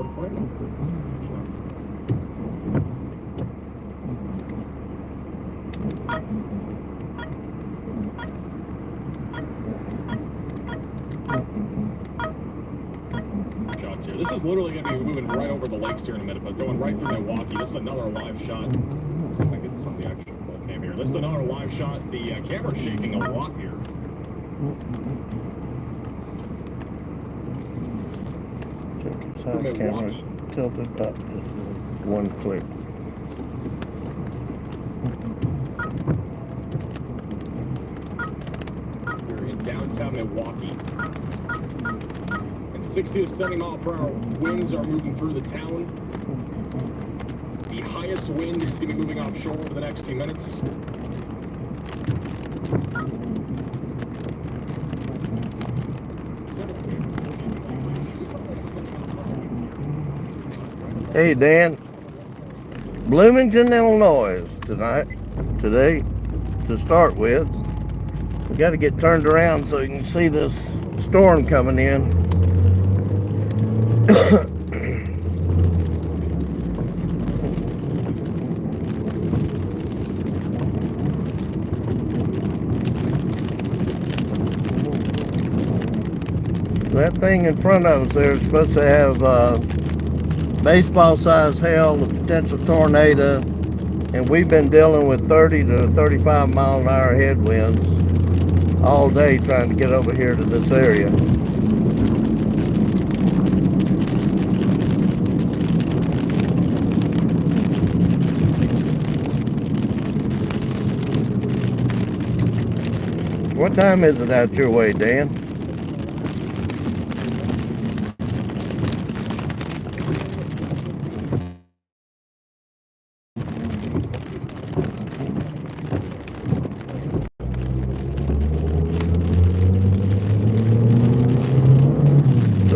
Shots here. This is literally going to be moving right over the lakes here in a minute, but going right through Milwaukee. This is another live shot. Let's see if I can get some of the action full cam here. This is another live shot. The camera's shaking a lot here. Side camera tilted up just one click. We're in downtown Milwaukee. And 60 to 70 mile per hour winds are moving through the town. The highest wind is going to be moving offshore over the next few minutes. Hey Dan, Bloomington, Illinois today to start with. We got to get turned around so you can see this storm coming in. That thing in front of us there is supposed to have baseball-sized hail, a potential tornado, and we've been dealing with 30 to 35 mile an hour headwinds all day trying to get over here to this area. What time is it out your way, Dan?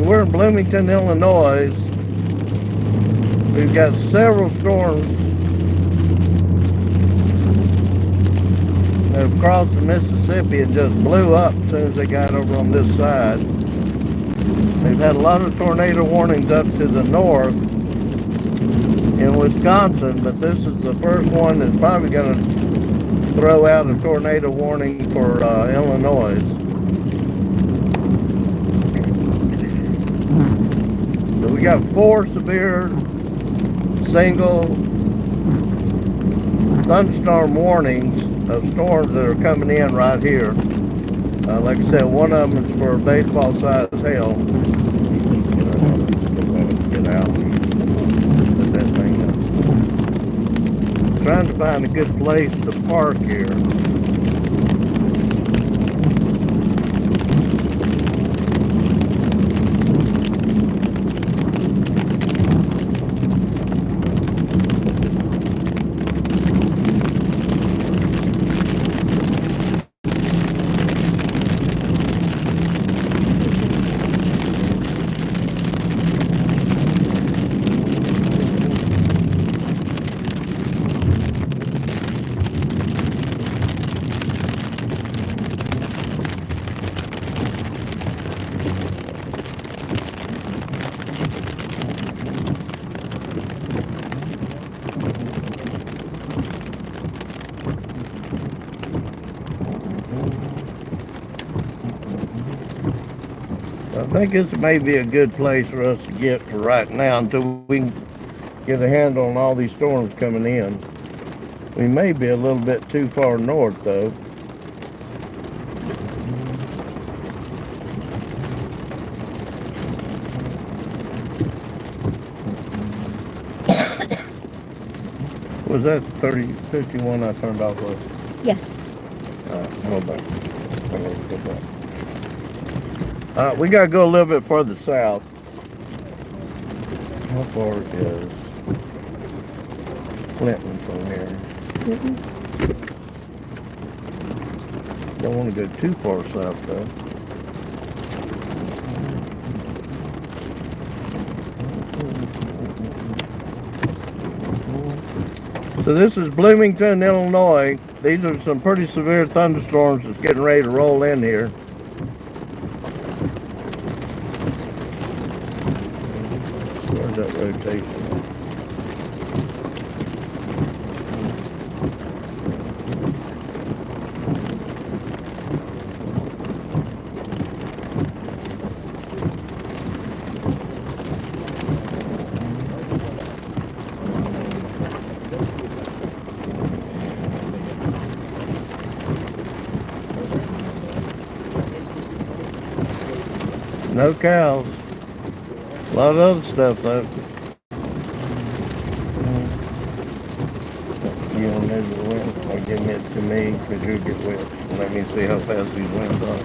We're in Bloomington, Illinois. We've got several storms that have crossed the Mississippi and just blew up as soon as they got over on this side. They've had a lot of tornado warnings up to the north in Wisconsin, but this is the first one that's probably going to throw out a tornado warning for Illinois. So we got 4 severe single thunderstorm warnings of storms that are coming in right here. Like I said, one of them is for baseball-sized hail. Get out. Put that thing up. Trying to find a good place to park here. I think this may be a good place for us to get for right now until we can get a handle on all these storms coming in. We may be a little bit too far north though. Was that 51 I turned off of? Yes. Hold on. We gotta go a little bit further south. How far is Clinton from here? Don't want to go too far south though. So this is Bloomington, Illinois. These are some pretty severe thunderstorms that's getting ready to roll in here. Where's that rotation? No cows. A lot of other stuff though. You want to measure the wind? Or give it to me because you'll get wet. Let me see how fast these winds are.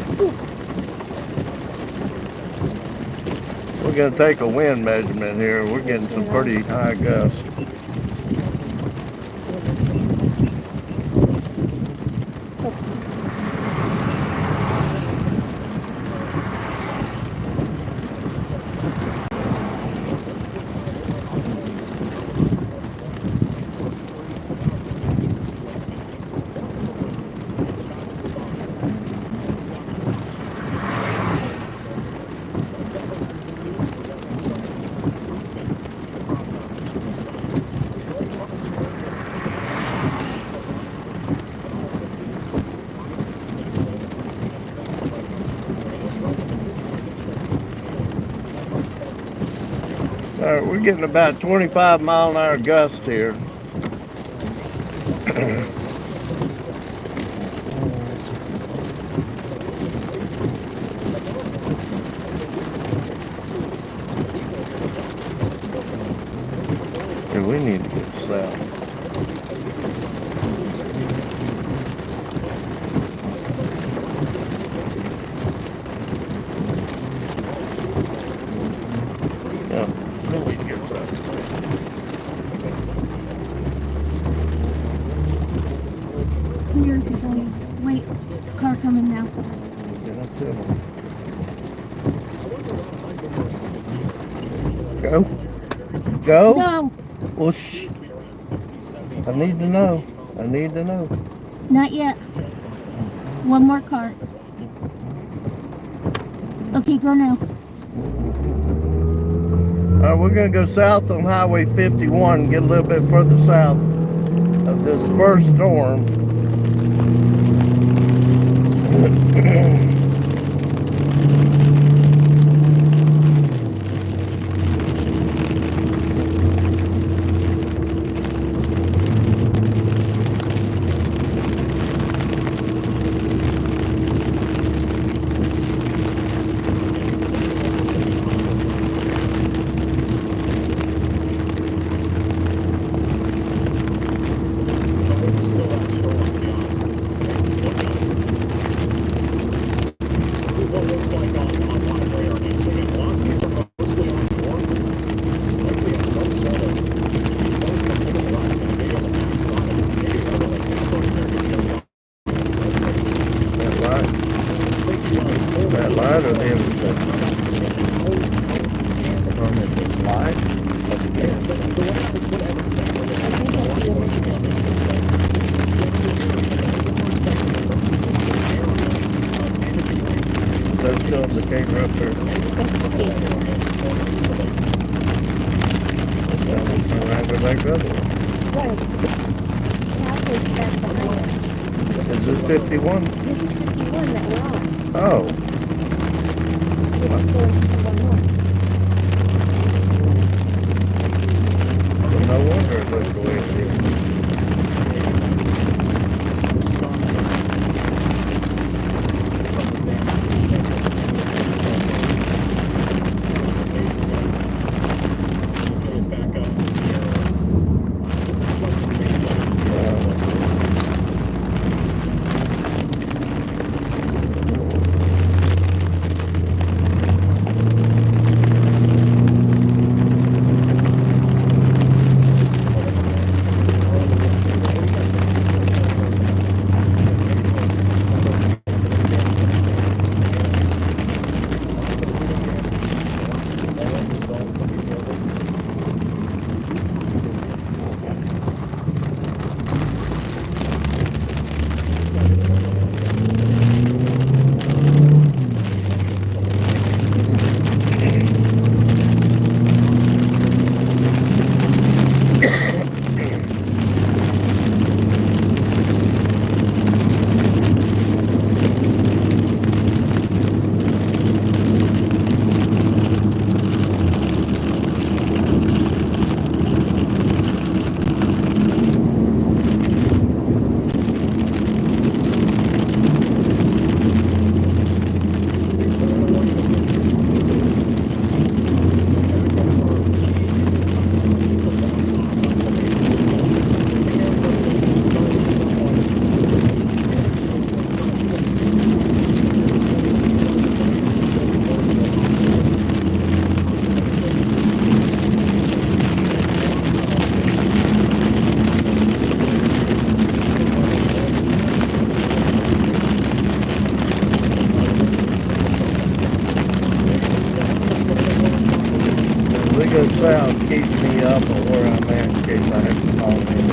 We're going to take a wind measurement here. We're getting some pretty high gusts. All right, we're getting about 25 mile an hour gust here. We need to get south. Yeah, we need to get south. Clear if you're going. Wait, car coming now. Get up to them. Go. Go. No, Well, shh. I need to know. I need to know. not yet. One more car. Okay, go now. All right, we're going to go south on Highway 51, get a little bit further south of this first storm. That light or the light? That's still the camera up there. Well, we can right go back the other way. Right. South is back behind us. Is this 51? This is 51 that we're on. Oh. We're just going 51 north. Well, no wonder it looks the way it is. good south keeps me up on where I'm at in case I have to call in.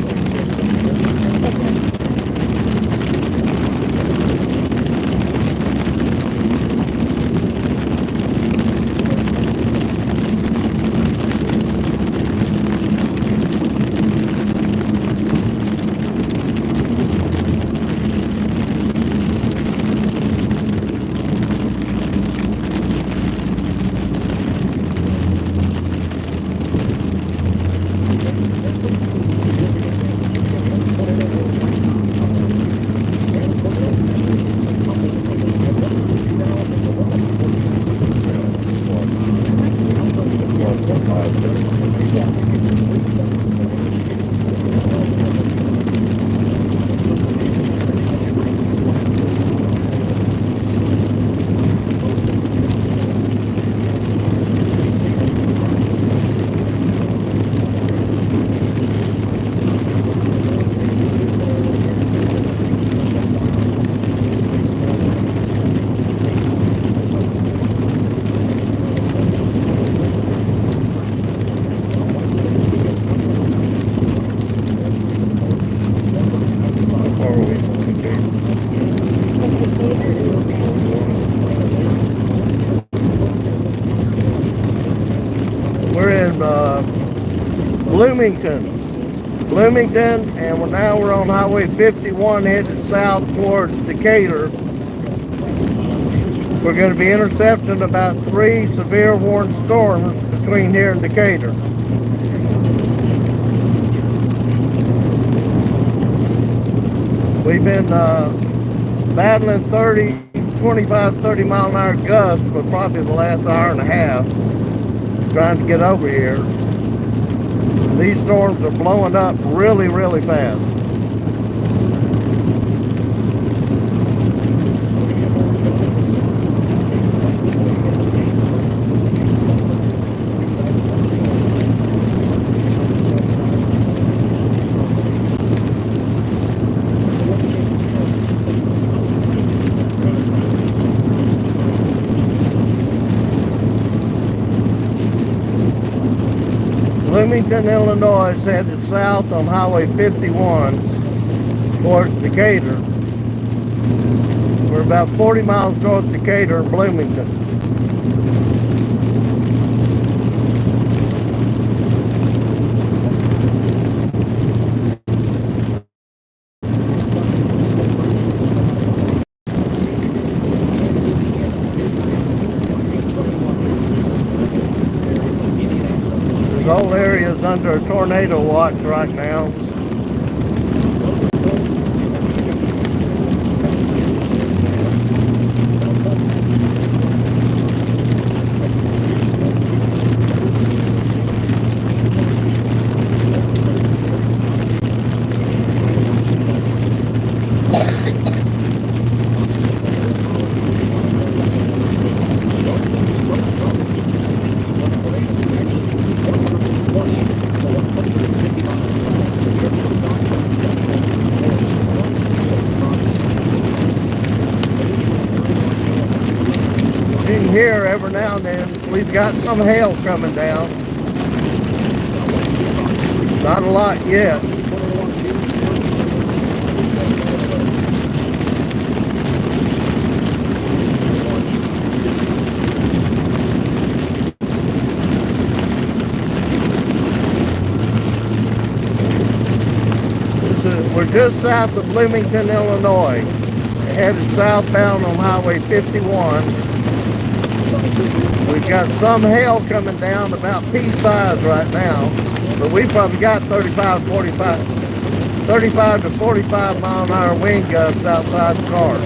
Bloomington, and now we're on Highway 51 headed south towards Decatur. We're going to be intercepting about 3 severe warned storms between here and Decatur. We've been battling 25, 30 mile an hour gusts for probably the last hour and a half, trying to get over here. These storms are blowing up really, really fast. Bloomington, Illinois is headed south on Highway 51 towards Decatur. We're about 40 miles north of Decatur and Bloomington. The whole area is under a tornado watch right now. Here every now and then we've got some hail coming down. Not a lot yet. We're just south of Bloomington, Illinois, headed southbound on Highway 51. We've got some hail coming down about pea size right now, but we've probably got 35 to 45 mile an hour wind gusts outside the car.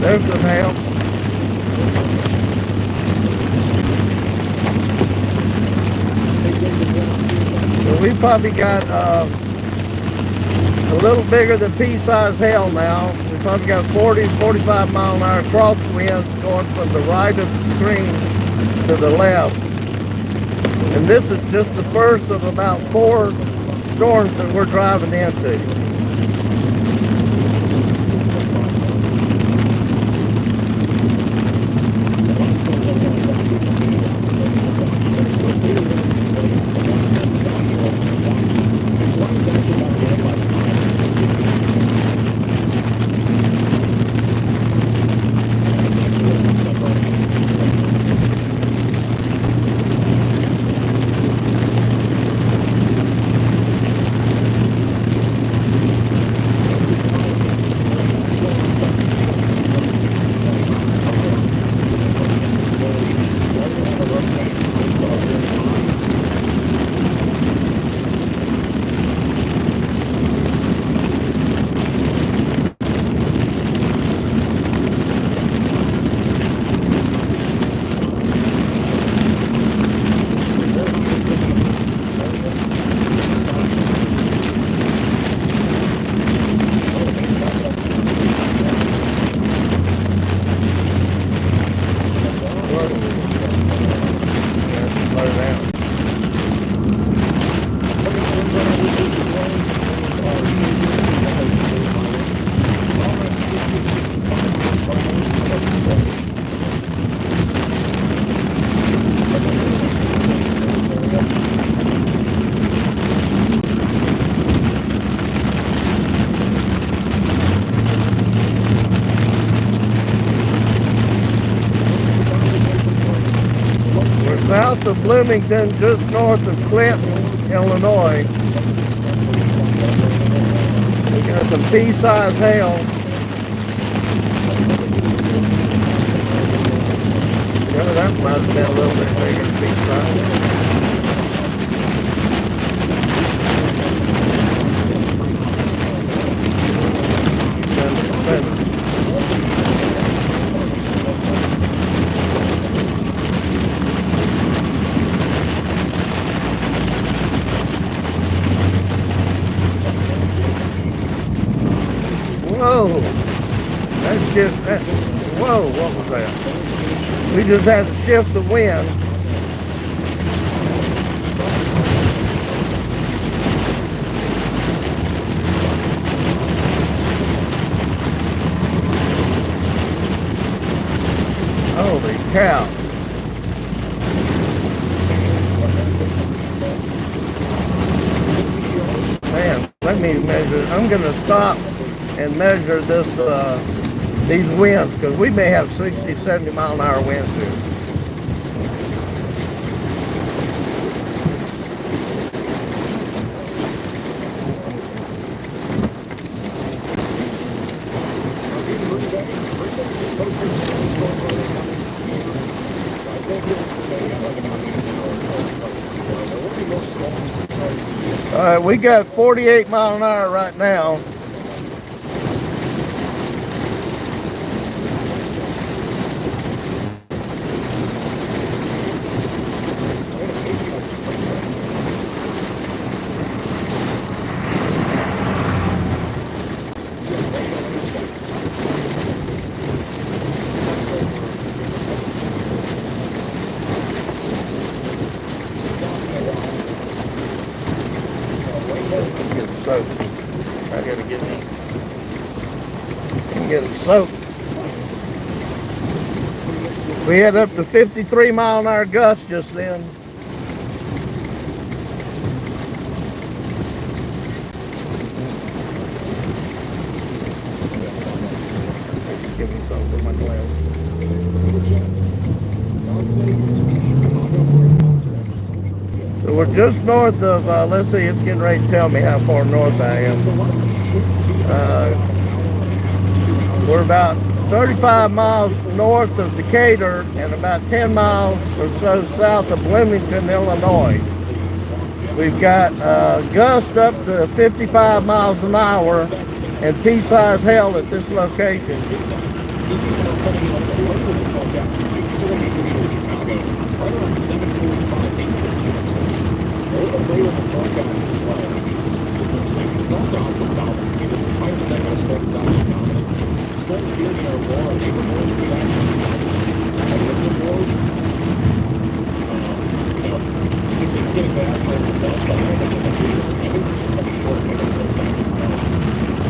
There's the hail. So we probably got a little bigger than pea-sized hail now. We probably got 40, 45 mile an hour crosswinds going from the right of the screen to the left. And this is just the first of about 4 storms that we're driving into. South of Bloomington, just north of Clinton, Illinois. We got some pea-sized hail. Yeah, that might have been a little bit bigger than pea-sized. Whoa, that's just, whoa, what was that? We just had to shift the wind. Holy cow. Man, let me measure. I'm going to stop and measure this, these winds, because we may have 60, 70 mile an hour winds here. All right, we got 48 mile an hour right now. I gotta get them soaked. We had up to 53 mile an hour gusts just then. Give me some for my glass. So we're just north of, let's see, it's getting ready to tell me how far north I am. We're about 35 miles north of Decatur and about 10 miles or so south of Bloomington, Illinois. We've got gusts up to 55 miles an hour and pea-sized hail at this location. these are coming in like the local forecast. These are going to be coming to Chicago right around 7:45, 8:15. A little later in the forecast as well. It's also out the south. I mean, this entire segment of storms out is dominant. Storms here in Aurora neighborhood, we actually have a little more, significant advantage over the belt, but I don't think it's such a short window for those actually well. I would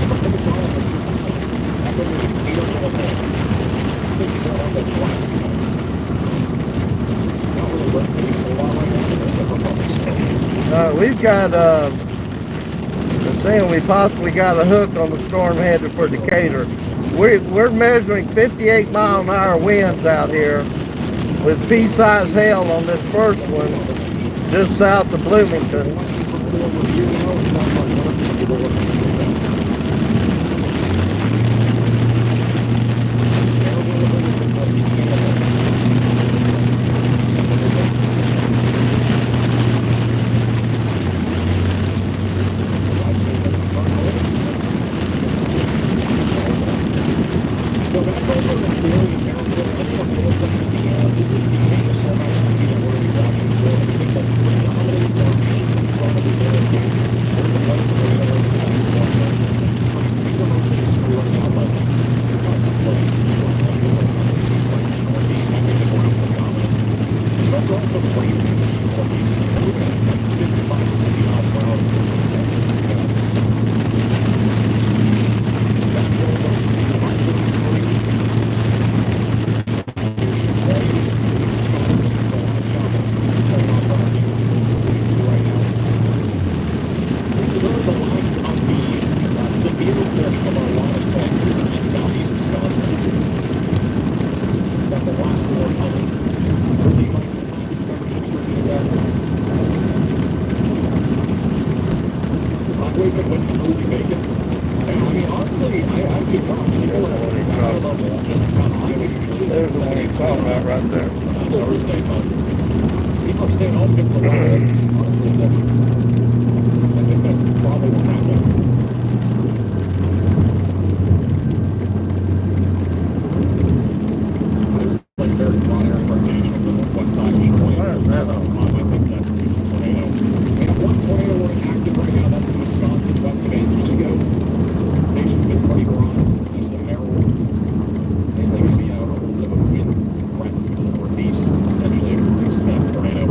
keep it's all on the super side. That way there's 8 or 1 more. I think you don't want those black guys. Not really rotating a whole lot right now, but there's a couple. We've got, they're saying we possibly got a hook on the storm headed for Decatur. We're measuring 58 mile-an-hour winds out here with pea-sized hail on this first one just south of Bloomington. There's the one you're talking about right there. People are saying, oh, because the water is honestly different. I think that's probably what's happening. There's like very broad area rotation on the northwest side of Chicago. I think that's a tornado. And one tornado we're active right now, that's in Wisconsin, west of Antigo. Rotation's been pretty broad, east of Merrill. And there could be a little bit of a wind right to the northeast, potentially a small tornado.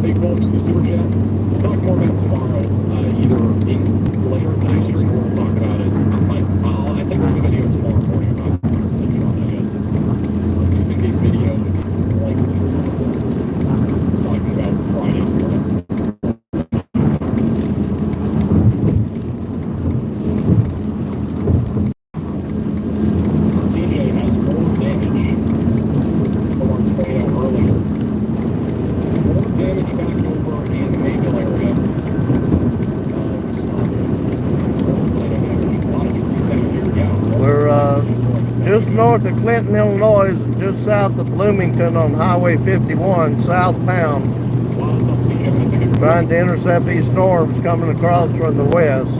Hey folks, the super chat. We'll talk more about tomorrow, either in later tonight stream or we'll talk about it. I think there's a video tomorrow morning about it. I'm not sure on that yet. I think a video like talking about Friday's morning. TJ has more damage from our tornado earlier. More damage back over in the Mayville area. Wisconsin. More tornado damage. A lot of trees down here. Yeah. We're just north of Clinton, Illinois, just south of Bloomington on Highway 51, southbound, Wow, what's up, TJ? I'm gonna take a trying to intercept these storms coming across from the west.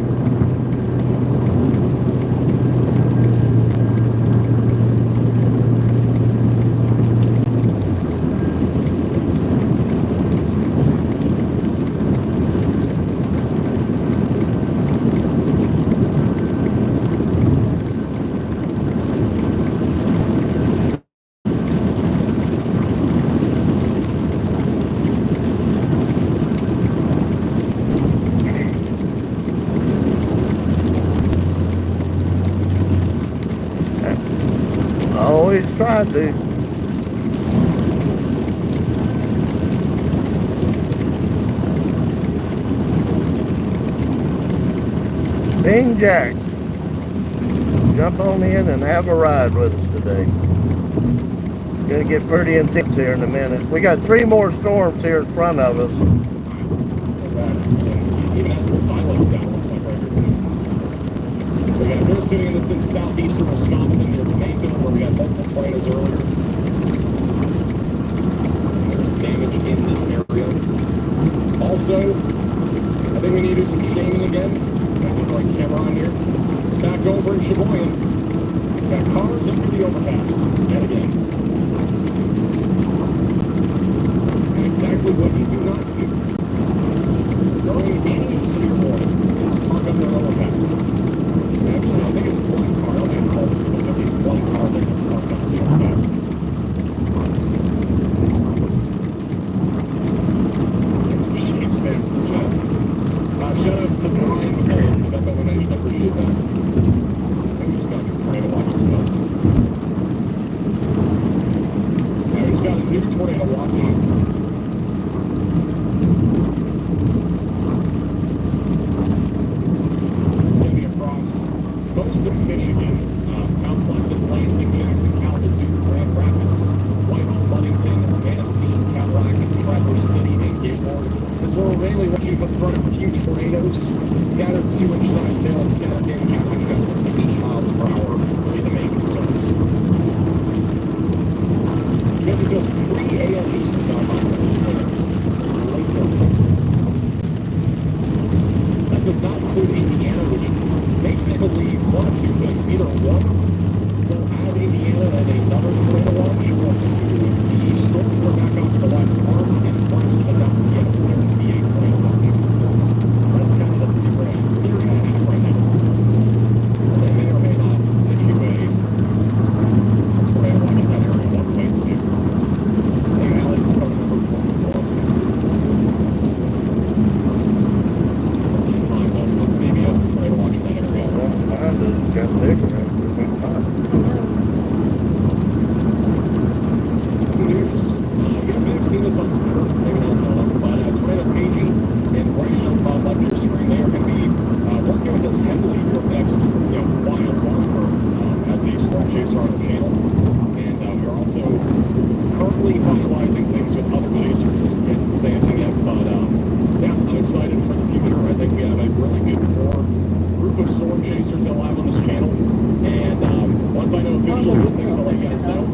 Always tried to. Bing Jack, jump on in and have a ride with us today. Gonna get pretty intense here in a minute. We got 3 more storms here in front of us. Even as it's silent, that looks like right here. So we got Minnesota, this in southeastern Wisconsin near Mayville, where we got multiple tornadoes earlier. so. I think we need to do some shaming again. Got the right camera on here. It's back over in Sheboygan. Got cars under the overpass. Yet again. And exactly what you do not do during any city morning is park under an overpass. Actually, I think it's one car. I don't think it's called. There's at least one car that is parked under the overpass. It's some shame spam for the chat. Shout out to Brian with the Venmo donation. I appreciate that. I think we just got a new tornado watch as well. Yeah, we just got a new tornado watch. It's going to be across most of Michigan. Mount Pleasant, Lansing, Jackson, Kalamazoo, Grand Rapids, Whitehall, Ludington, Manistee, Cadillac, Traverse City, and Gaylord. This one we're mainly watching for the front of huge tornadoes, scattered 2-inch size hail, and scattered damaging wind gusts up to 80 miles per hour will be the main concerns. You have to build 3 a.m. Eastern time on late morning. That does not include Indiana, which makes me believe one of two things. Either one, will add Indiana and another tornado watch, or two, the storms are back off to the west arm, and plus adopt yet another VA tornado watch. That's kind of the theory I have right now. They may or may not issue a tornado watch in that area. One way to. Hey, Alex, phone number for us. Time, though, maybe a tornado watch in that area. Mine doesn't got bigger. News. You guys may have seen this on Twitter, maybe not but Tornado Paging and Rachel left your screen. They are going to be working with us heavily for the next while longer as a storm chaser on the channel. And we're also currently finalizing things with other chasers. Can't say anything yet, but yeah, I'm excited for the future. I think we have a really good core group of storm chasers that we'll have on this channel. And once I know officially what things, I'll let you guys know.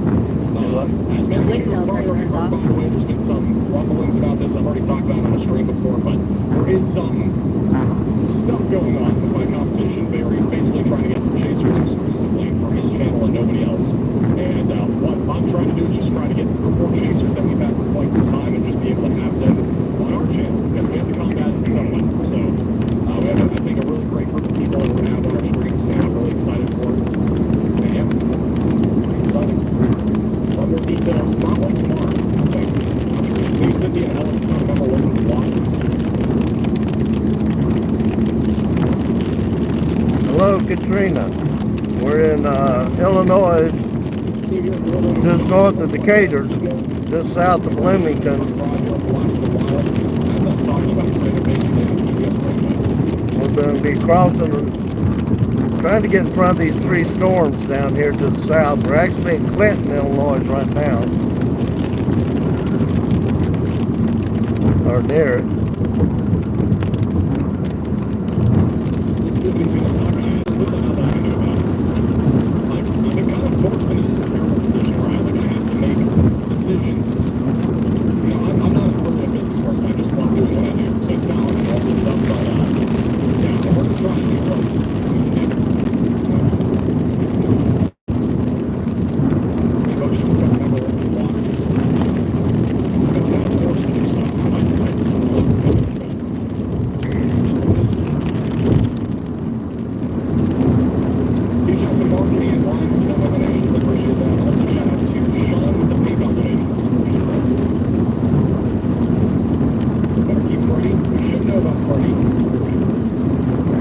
As many of you probably already heard, by the way, there's been some rumblings about this. I've already talked about it on the stream before, but there is some stuff going on with my competition. Barry's basically trying to get chasers exclusively from his channel and nobody else. And what I'm trying to do is just try to get more chasers that we've had for quite some time and just be able to have them on our channel, because we have to combat it in some way. So we have, I think, a really great group of people that we're going to have on our streams, and I'm really excited for it. And yeah, pretty exciting. More details probably tomorrow. Okay. Leave Cynthia and Ellen to talk about our losses. Hello, Katrina. We're in Illinois, just north of Decatur, just south of Bloomington. We're going to be trying to get in front of these 3 storms down here to the south. We're actually in Clinton, Illinois right now, or near it. I've been kind of forced into this terrible position where I have to make decisions. I'm not really a business person. I just love doing what I do. So it's not like all this stuff, but yeah, we're just trying to do what we do.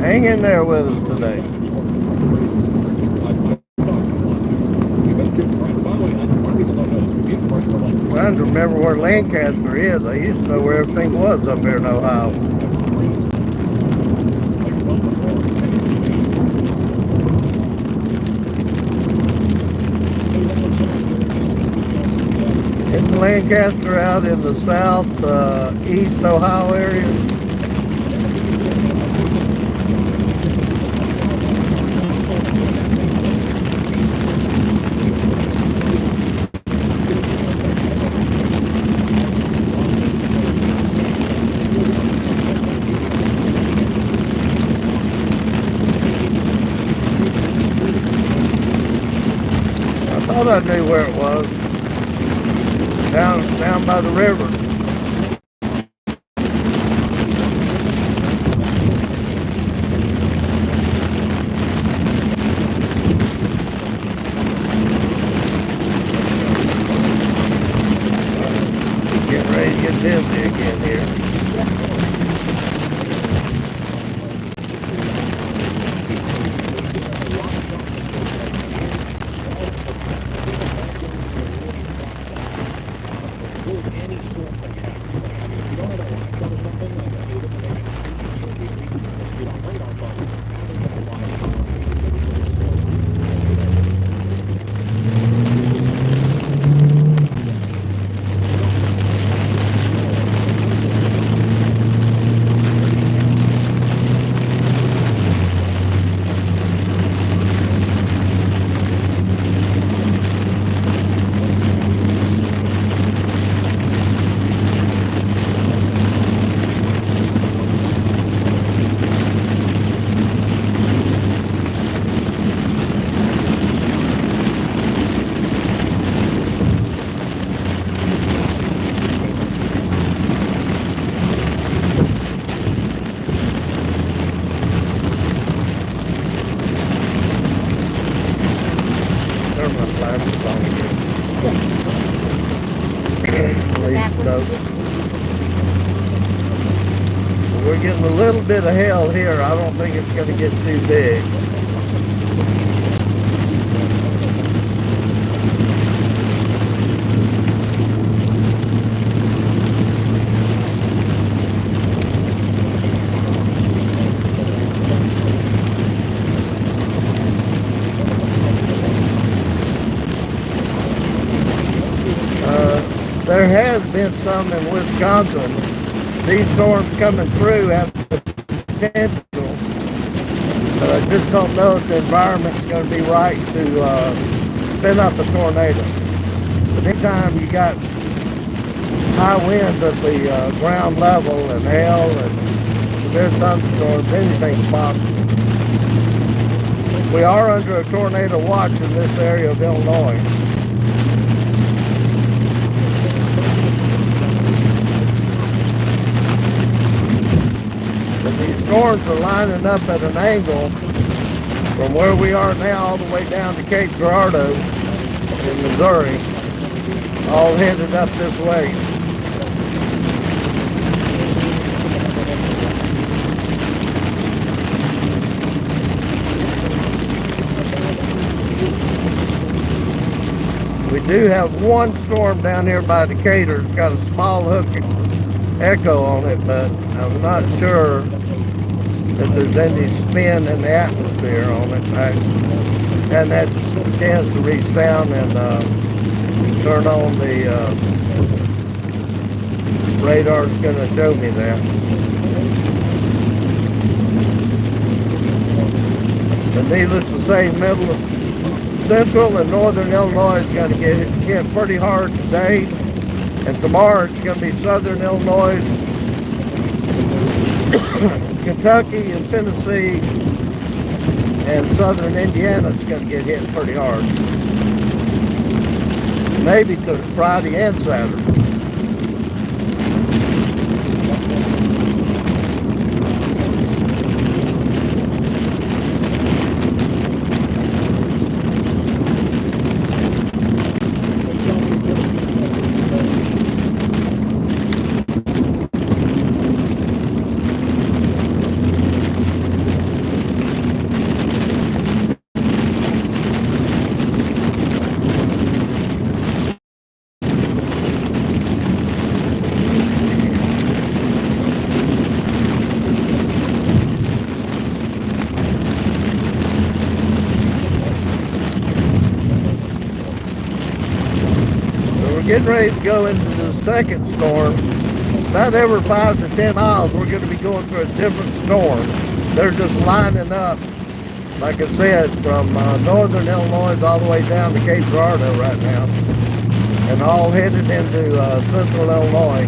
Hang in there with us today. I'm trying to remember where Lancaster is. I used to know where everything was up here in Ohio. Isn't Lancaster out in the south east Ohio area? thought I knew where it was. Down by the river. Getting ready to get dizzy again here. We're getting a little bit of hail here. I don't think it's going to get too big. There has been some in Wisconsin. These storms coming through have the potential, but I just don't know if the environment's going to be right to spin up a tornado. But anytime you got high winds at the ground level and hail and there's thunderstorms, anything's possible. We are under a tornado watch in this area of Illinois. Storms are lining up at an angle from where we are now all the way down to Cape Girardeau in Missouri, all headed up this way. We do have one storm down here by Decatur. It's got a small hook echo on it, but I'm not sure that there's any spin in the atmosphere on it. I hadn't had a chance to reach down and turn on the radar. It's going to show me that. But needless to say, central and northern Illinois is going to get hit pretty hard today, and tomorrow it's going to be southern Illinois, Kentucky and Tennessee and southern Indiana is going to get hit pretty hard. Maybe to Friday and Saturday. Getting ready to go into the second storm. About every 5 to 10 miles, we're going to be going through a different storm. They're just lining up, like I said, from northern Illinois all the way down to Cape Girardeau right now, and all headed into central Illinois.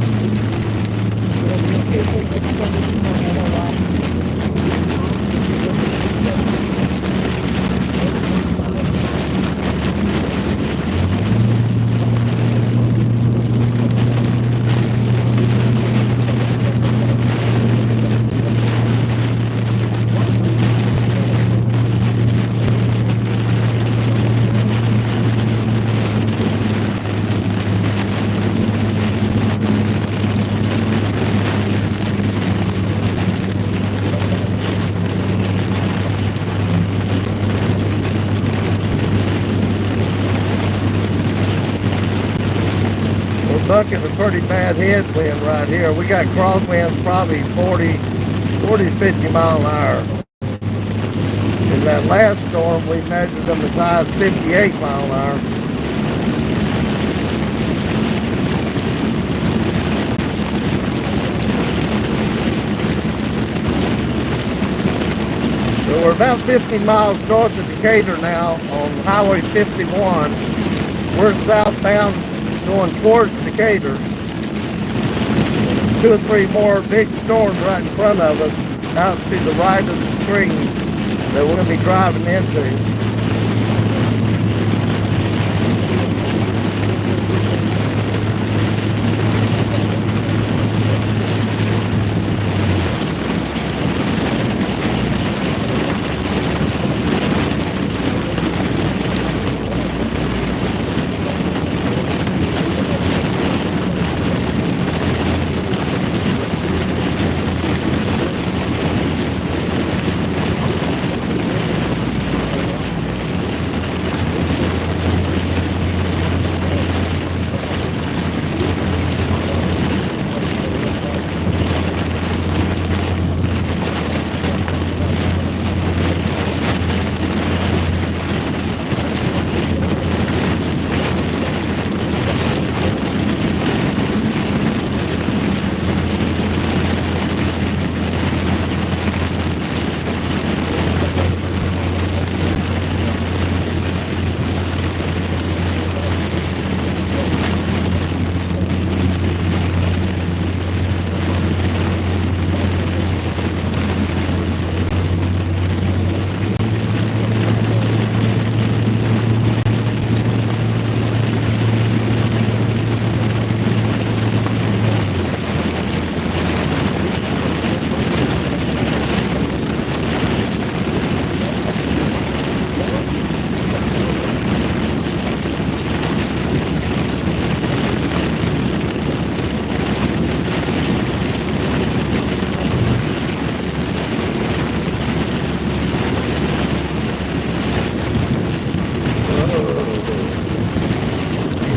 We're bucking a pretty bad headwind right here. We got crosswinds probably 40 to 50 mile an hour. In that last storm, we measured them as high as 58 mile an hour. So we're about 50 miles north of Decatur now on Highway 51. We're southbound going towards Decatur. 2 or 3 more big storms right in front of us out to the right of the screen that we're going to be driving into.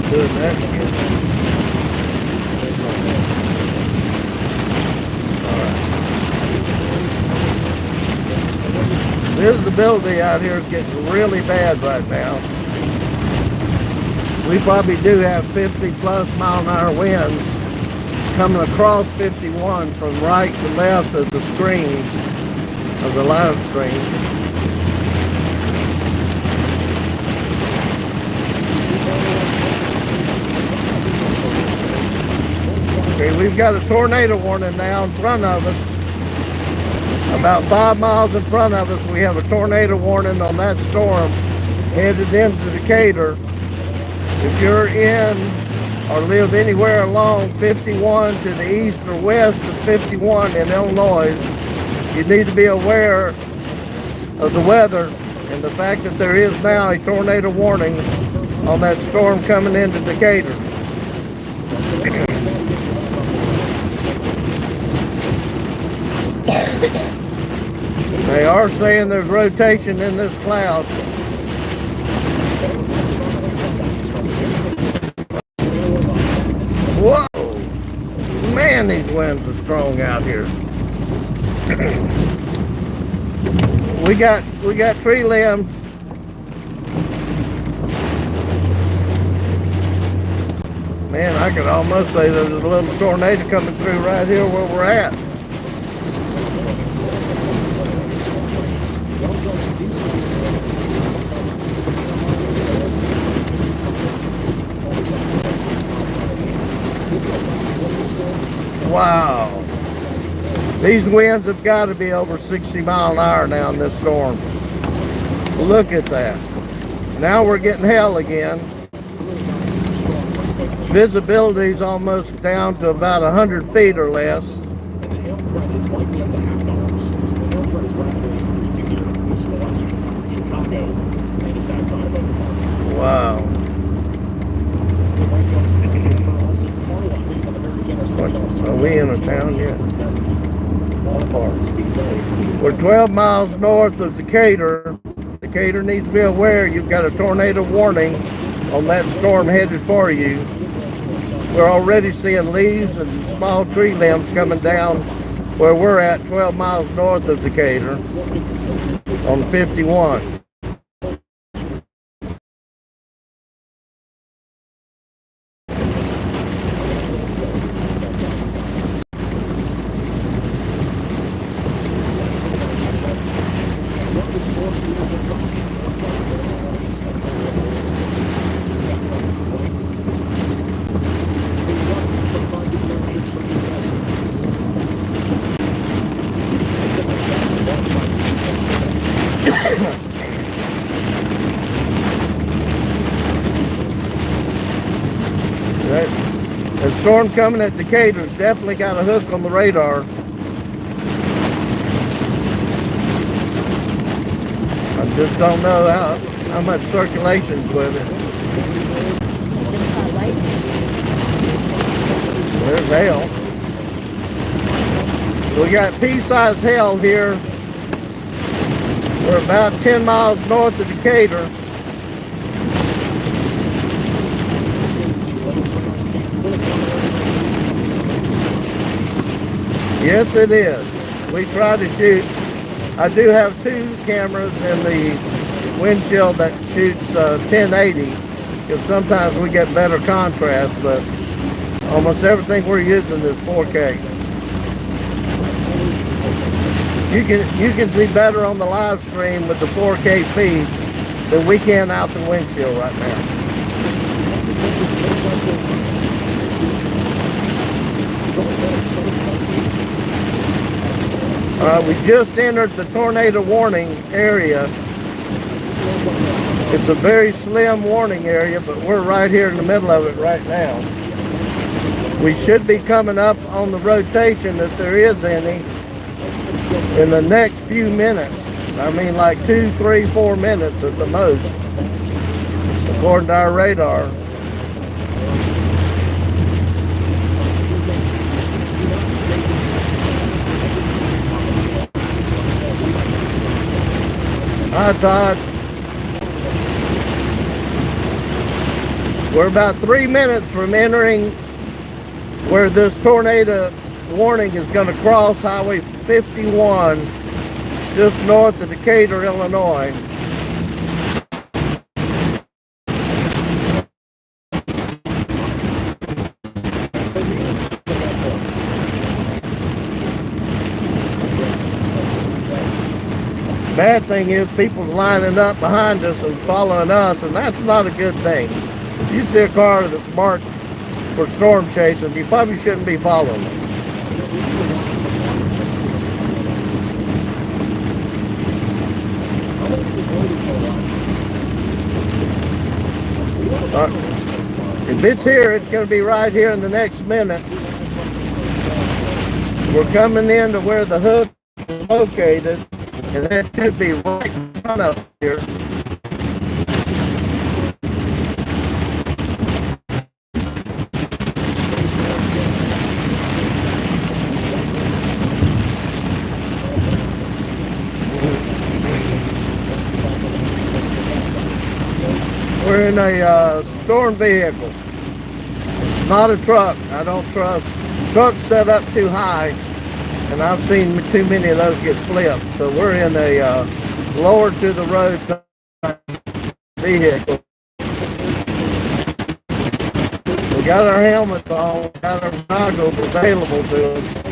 Doing that again. Visibility out here is getting really bad right now. We probably do have 50 plus mile an hour winds coming across 51 from right to left of the screen, of the live screen. Okay, we've got a tornado warning now in front of us. About 5 miles in front of us, we have a tornado warning on that storm headed into Decatur. If you're in or live anywhere along 51 to the east or west of 51 in Illinois, you need to be aware of the weather and the fact that there is now a tornado warning on that storm coming into Decatur. They are saying there's rotation in this cloud. Whoa! Man, these winds are strong out here. We got tree limbs. Man, I could almost say there's a little tornado coming through right here where we're at. Wow. These winds have got to be over 60 mile an hour now in this storm. Look at that. Now we're getting hell again. Visibility is almost down to about 100 feet or less. And the hail threat is likely up to half dollars. So the hail threat is rapidly increasing here in the western Chicago and just outside of Oklahoma. Wow. Are we in a town yet? We're 12 miles north of Decatur. Decatur needs to be aware you've got a tornado warning on that storm headed for you. We're already seeing leaves and small tree limbs coming down where we're at 12 miles north of Decatur on 51. The storm coming at Decatur's definitely got a hook on the radar. I just don't know how much circulation's with it. There's hail. We got pea-sized hail here. We're about 10 miles north of Decatur. Yes, it is. We try to shoot. I do have 2 cameras in the windshield that shoots 1080, because sometimes we get better contrast, but almost everything we're using is 4K. You can see better on the live stream with the 4K feed than we can out the windshield right now. We just entered the tornado warning area. It's a very slim warning area, but we're right here in the middle of it right now. We should be coming up on the rotation, if there is any, in the next few minutes. I mean, like 2, 3, 4 minutes at the most, according to our radar. Hi, Todd. We're about 3 minutes from entering where this tornado warning is going to cross Highway 51 just north of Decatur, Illinois. Bad thing is people's lining up behind us and following us, and that's not a good thing. If you see a car that's marked for storm chasing, you probably shouldn't be following them. If it's here, it's going to be right here in the next minute. We're coming into where the hook is located, and that should be right in front of here. We're in a storm vehicle, not a truck. I don't trust trucks set up too high, and I've seen too many of those get flipped. So we're in a lower to the road vehicle. We got our helmets on, we got our goggles available to us.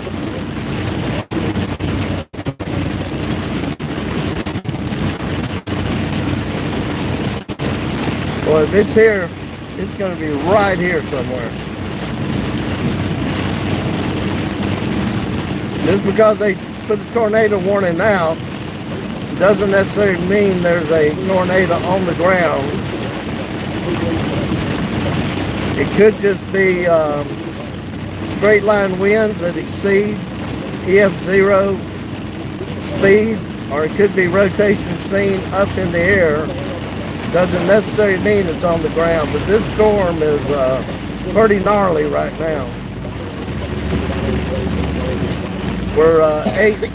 Well, if it's here, it's going to be right here somewhere. Just because they put a tornado warning out doesn't necessarily mean there's a tornado on the ground. It could just be straight line winds that exceed EF0 speed, or it could be rotation seen up in the air. Doesn't necessarily mean it's on the ground, but this storm is pretty gnarly right now. We're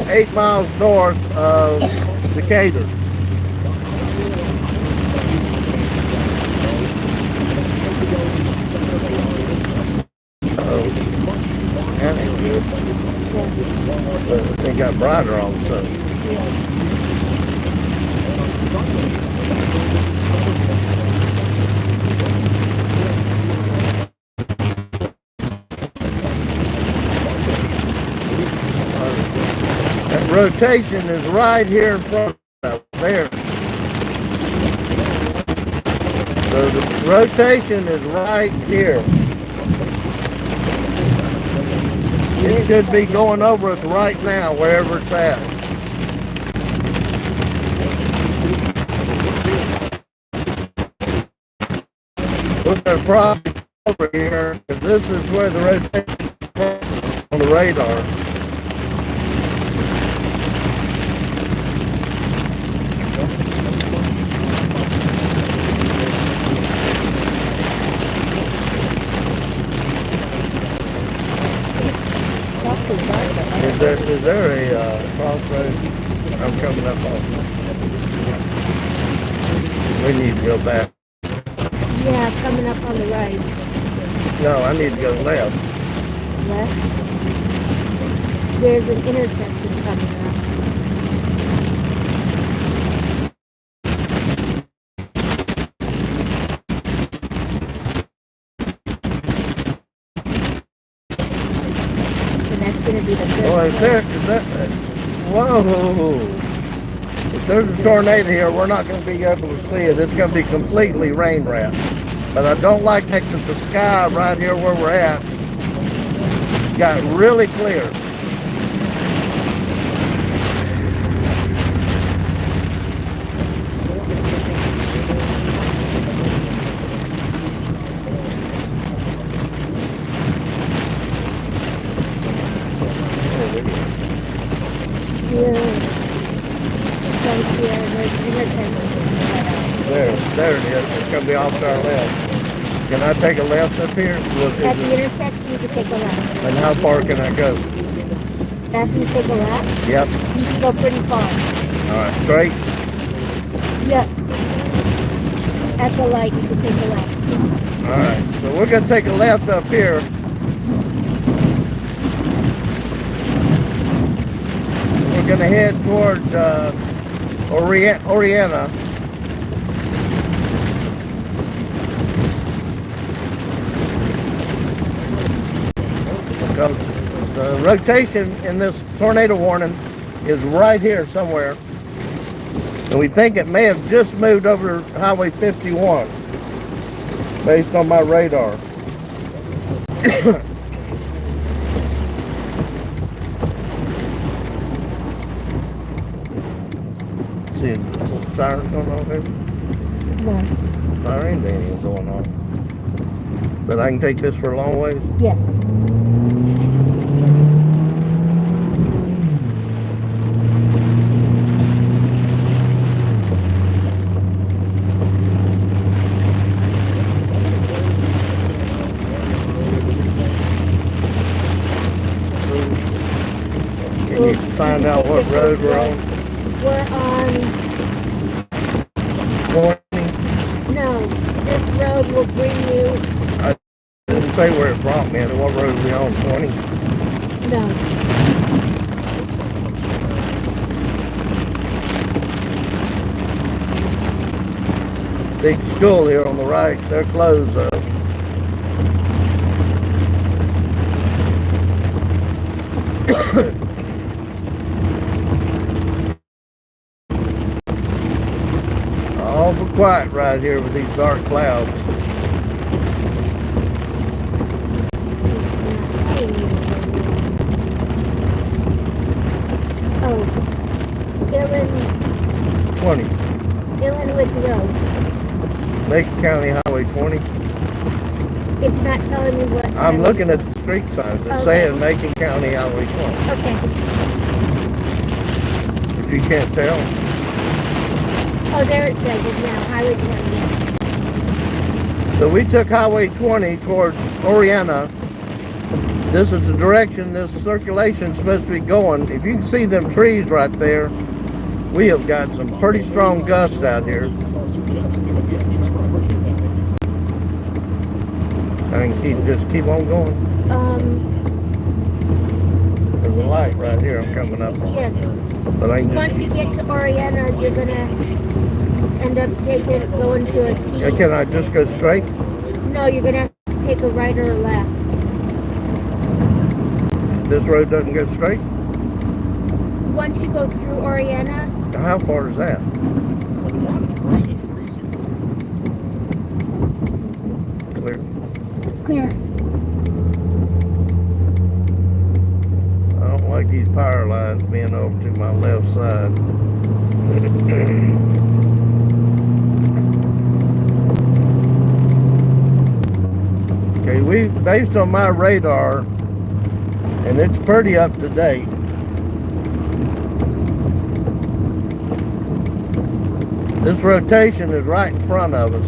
8 miles north of Decatur. got brighter all of a sudden. That rotation is right here in front of us, there. So the rotation is right here. It should be going over us right now, wherever it's at. We're going to probably go over here, because this is where the rotation is on the radar. Is there a crossroad I'm coming up on? We need to go back. Yeah, coming up on the right. No, I need to go left. Left. There's an intersection coming up. Gonna be the Well, is that, whoa. If there's a tornado here, we're not going to be able to see it. It's going to be completely rain wrapped. But I don't like that the sky right here where we're at got really clear. There it is. It's going to be off to our left. Can I take a left up here? At the intersection, you can take a left. And how far can I go? After you take a left? Yep. You can go pretty far. All right, straight? Yep. At the light, you can take a left. All right, so we're going to take a left up here. We're going to head towards Oriana. The rotation in this tornado warning is right here somewhere. And we think it may have just moved over Highway 51 based on my radar. See, sirens going on here? What? Siren ain't going on. But I can take this for a long ways? Yes. Can you find out what road we're on? We're on... 20? No, this road will bring you... I didn't say where it brought me. What road are we on? 20? No. Big school here on the right. They're closed though. Awful quiet right here with these dark clouds. Oh, Twenty. Illinois Road. Macon County Highway 20. It's not telling me what... I'm looking at the street signs. It's saying Macon County Highway 20. Okay. If you can't tell. Oh, there it says it now. Highway 20, yes. So we took Highway 20 towards Oriana. This is the direction this circulation is supposed to be going. If you can see them trees right there, we have got some pretty strong gusts out here. I can just keep on going. We're the light right here. I'm coming up on. Yes. But I can Once you get to Oriana, you're gonna end up going to a T. just, can I just go straight? No, you're gonna have to take a right or a left. This road doesn't go straight? Once you go through Oriana, How far is that? Clear. clear. I don't like these power lines being over to my left side. Okay, based on my radar, and it's pretty up to date. This rotation is right in front of us.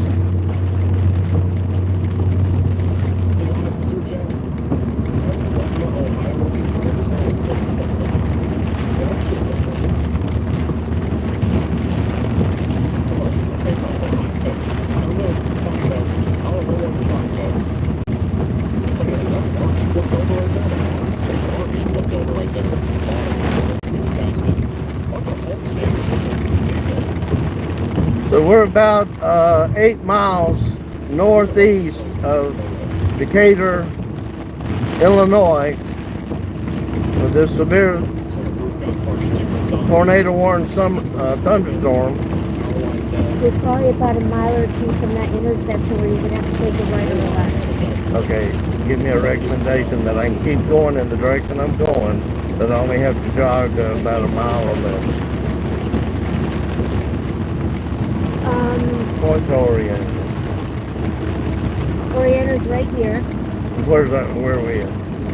So we're about 8 miles northeast of Decatur, Illinois, with this severe tornado warning thunderstorm. We're probably about a mile or two from that intersection where you're gonna have to take a right or a left. Okay, give me a recommendation that I can keep going in the direction I'm going, that I only have to jog about a mile or less. Point to Oriana. Oriana's right here. Where are we at?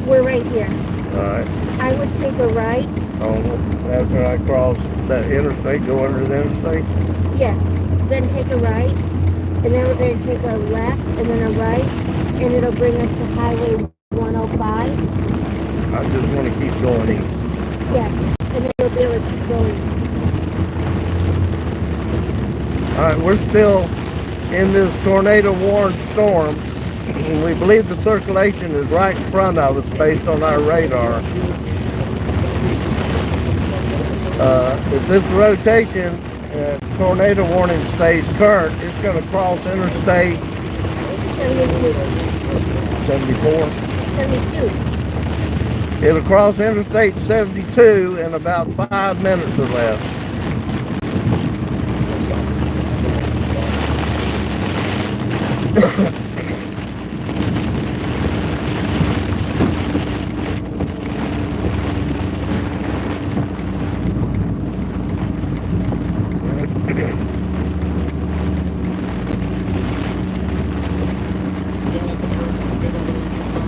We're right here. Alright. I would take a right. After I cross that interstate, go under the interstate? Yes. Then take a right. And then we're going to take a left and then a right. And it'll bring us to Highway 105. I just want to keep going east. Yes. And then you'll be able to keep going east. Alright, we're still in this tornado warned storm. We believe the circulation is right in front of us based on our radar. If this rotation tornado warning stays current, it's going to cross Interstate 74. 72. It'll cross Interstate 72 in about 5 minutes or less.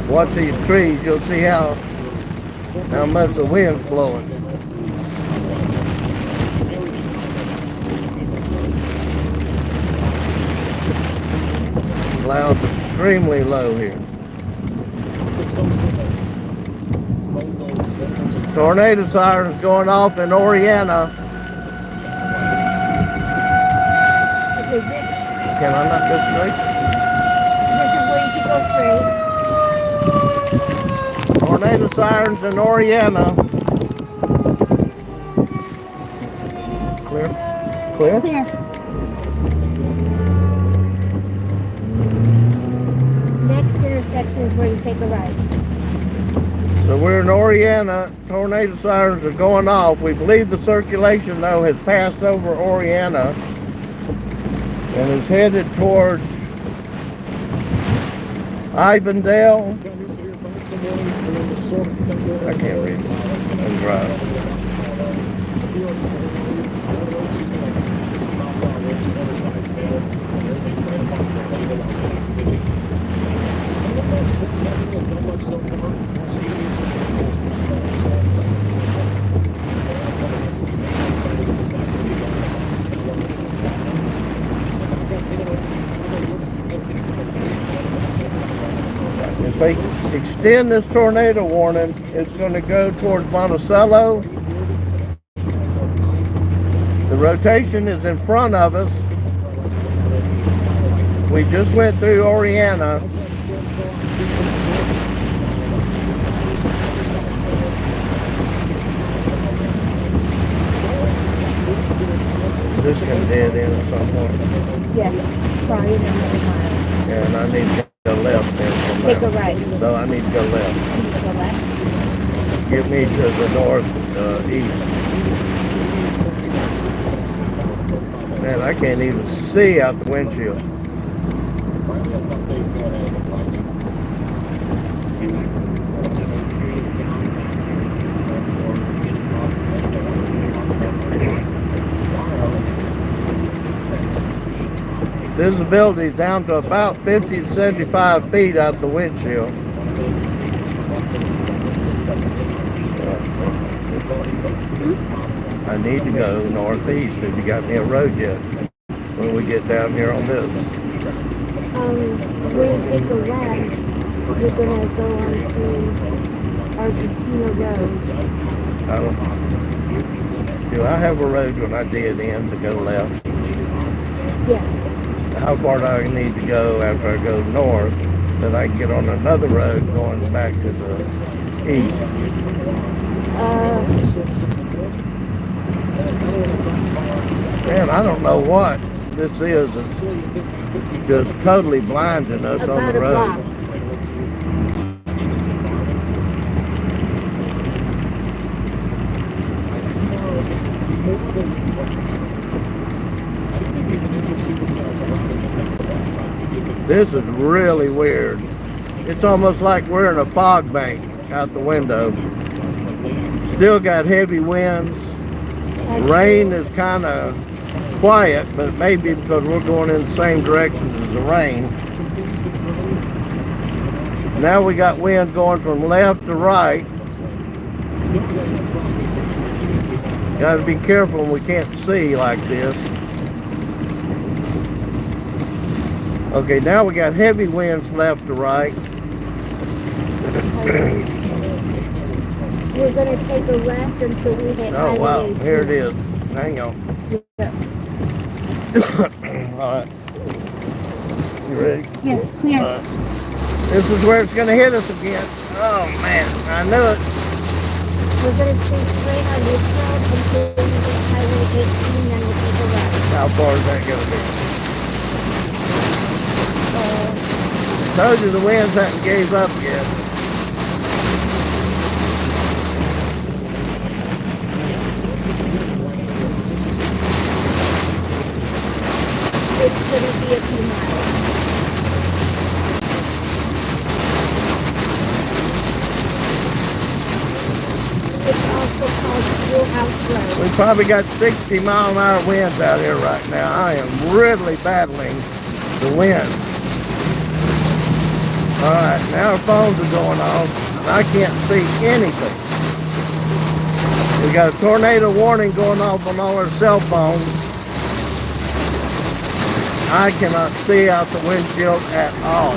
Watch these trees, you'll see how much the wind's blowing. Clouds extremely low here. Tornado sirens going off in Oriana. Okay, Can I not go straight? this is where you can go straight. Tornado sirens in Oriana. Clear? Clear? Clear. Next intersection is where you take a right. So we're in Oriana. Tornado sirens are going off. We believe the circulation, though, has passed over Oriana and is headed towards Ivandale. I can't read it. I'm driving. If they extend this tornado warning, it's going to go towards Monticello. The rotation is in front of us. We just went through Oriana. This can dead end at some point. Yes, probably in another mile. Yeah, and I need to go left then. from Take a there. right. No, I need to go left. You need to go left. Get me to the north east. Man, I can't even see out the windshield. Visibility is down to about 50 to 75 feet out the windshield. I need to go northeast. Have you got me a road yet? When we get down here on this. When you take a left, you're gonna go onto Argentina Road. Do I have a road when I dead end to go left? Yes. How far do I need to go after I go north that I can get on another road going back to the east? Man, I don't know what this is. It's just totally blinding us on the road. Block. This is really weird. It's almost like we're in a fog bank out the window. Still got heavy winds. Rain is kind of quiet, but it may be because we're going in the same direction as the rain. Now we got wind going from left to right. Got to be careful when we can't see like this. Okay, now we got heavy winds left to right. We're gonna take a left until we hit Oh wow, Highway 18. here it is. Hang on. Yep. All right. You ready? Yes, clear. All right. This is where it's gonna hit us again. Oh man, I knew it. We're gonna stay straight on this road until we hit Highway 18, then we'll take a left. How far is that gonna be? Told you the winds hadn't gave up yet. It's gonna be a few miles. It's also called Schoolhouse Road. We probably got 60-mile-an-hour winds out here right now. I am really battling the wind. All right, now our phones are going off, and I can't see anything. We got a tornado warning going off on all our cell phones. I cannot see out the windshield at all.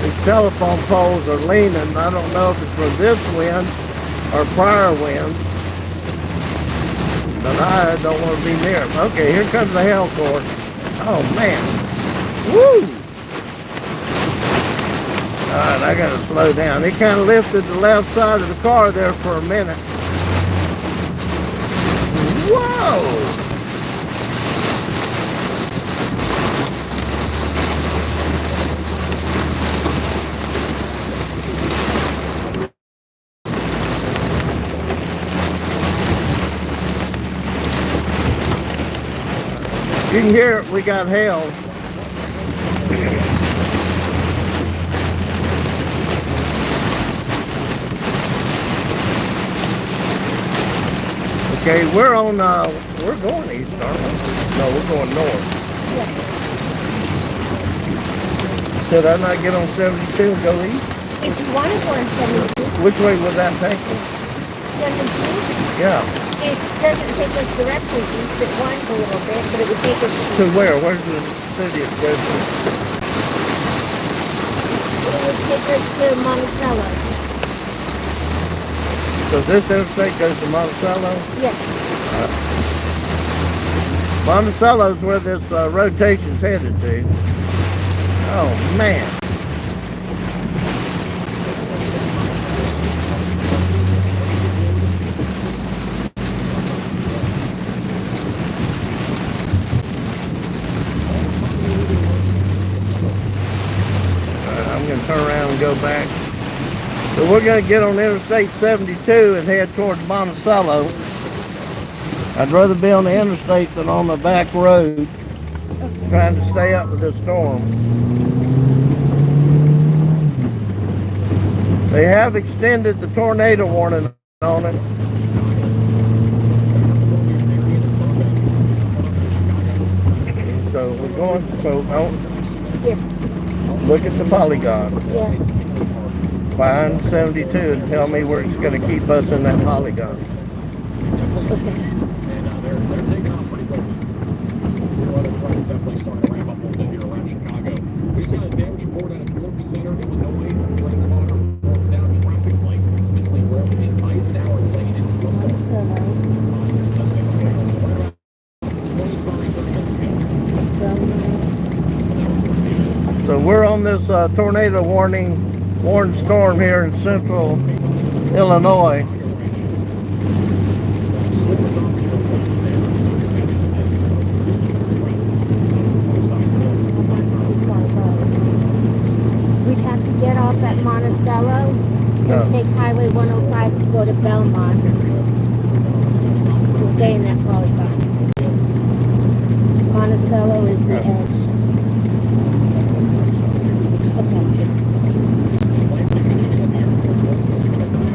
These telephone poles are leaning. I don't know if it's from this wind or prior winds. But I don't want to be near them. Okay, here comes the hail course. Oh man. Woo! Alright, I gotta slow down. It kind of lifted the left side of the car there for a minute. Whoa! You can hear it, we got hail. Okay, we're on, we're going east, aren't we? No, we're going north. Yeah. Should I not get on 72 and go east? If you want to go on 72, Which way would that take us? 72, Yeah. it doesn't take us directly east. It winds a little bit, but it would take us To east. where? Where's the city it goes to? It would take us to Monticello. So this interstate goes to Monticello? Yes. Monticello is where this rotation's headed to. Oh man. and go back. So we're going to get on Interstate 72 and head towards Monticello. I'd rather be on the interstate than on the back road, trying to stay up with this storm. They have extended the tornado warning on it. So we're going, Yes. look at the polygon. Yes. Find 72 and tell me where it's going to keep us in that polygon. Okay. They're taking off pretty quickly. Other planes definitely starting to ramp up a little bit here around Chicago. We just got a damage report out of York Center, Illinois. Train spotter reports down traffic light. Midway Road in Eisenhower Lane in Monticello. So we're on this tornado warned storm here in central Illinois. We'd have to get off at Monticello and take Highway 105 to go to Belmont to stay in that polygon. Monticello is the edge. Okay.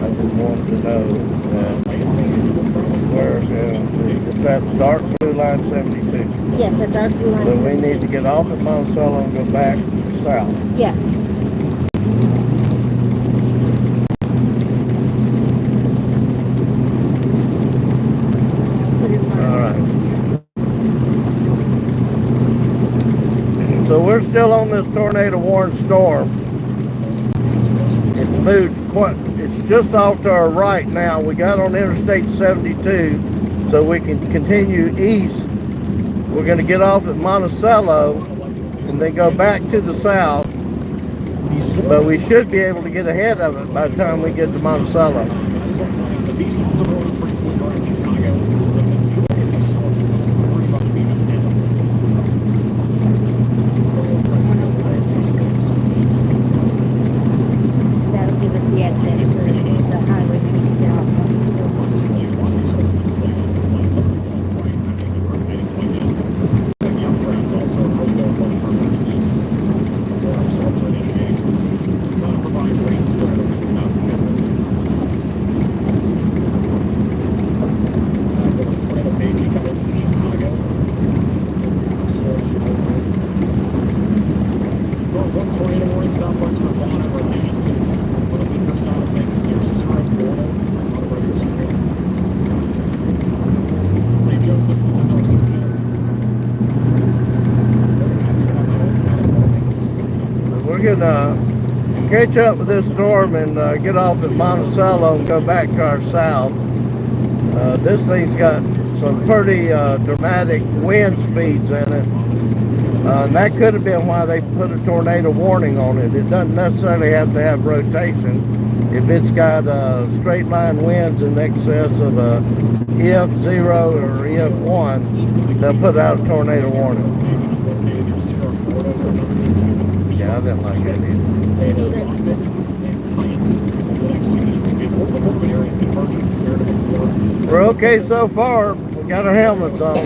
I just wanted to know where is that dark blue line 72. Yes, a dark blue line. So we need to get off at Monticello and go back south. Yes. All right. So we're still on this tornado warned storm. It's moved quite, it's just off to our right now. We got on Interstate 72 so we can continue east. We're going to get off at Monticello and then go back to the south. But we should be able to get ahead of it by the time we get to Monticello. That'll give us the exit to the highway we need to get off of. We're gonna catch up with this storm and get off at Monticello and go back to our south. This thing's got some pretty dramatic wind speeds in it. And that could have been why they put a tornado warning on it. It doesn't necessarily have to have rotation. If it's got straight line winds in excess of EF0 or EF1, they'll put out a tornado warning. Yeah, I didn't like that either. Me neither. We're okay so far. We got our helmets on.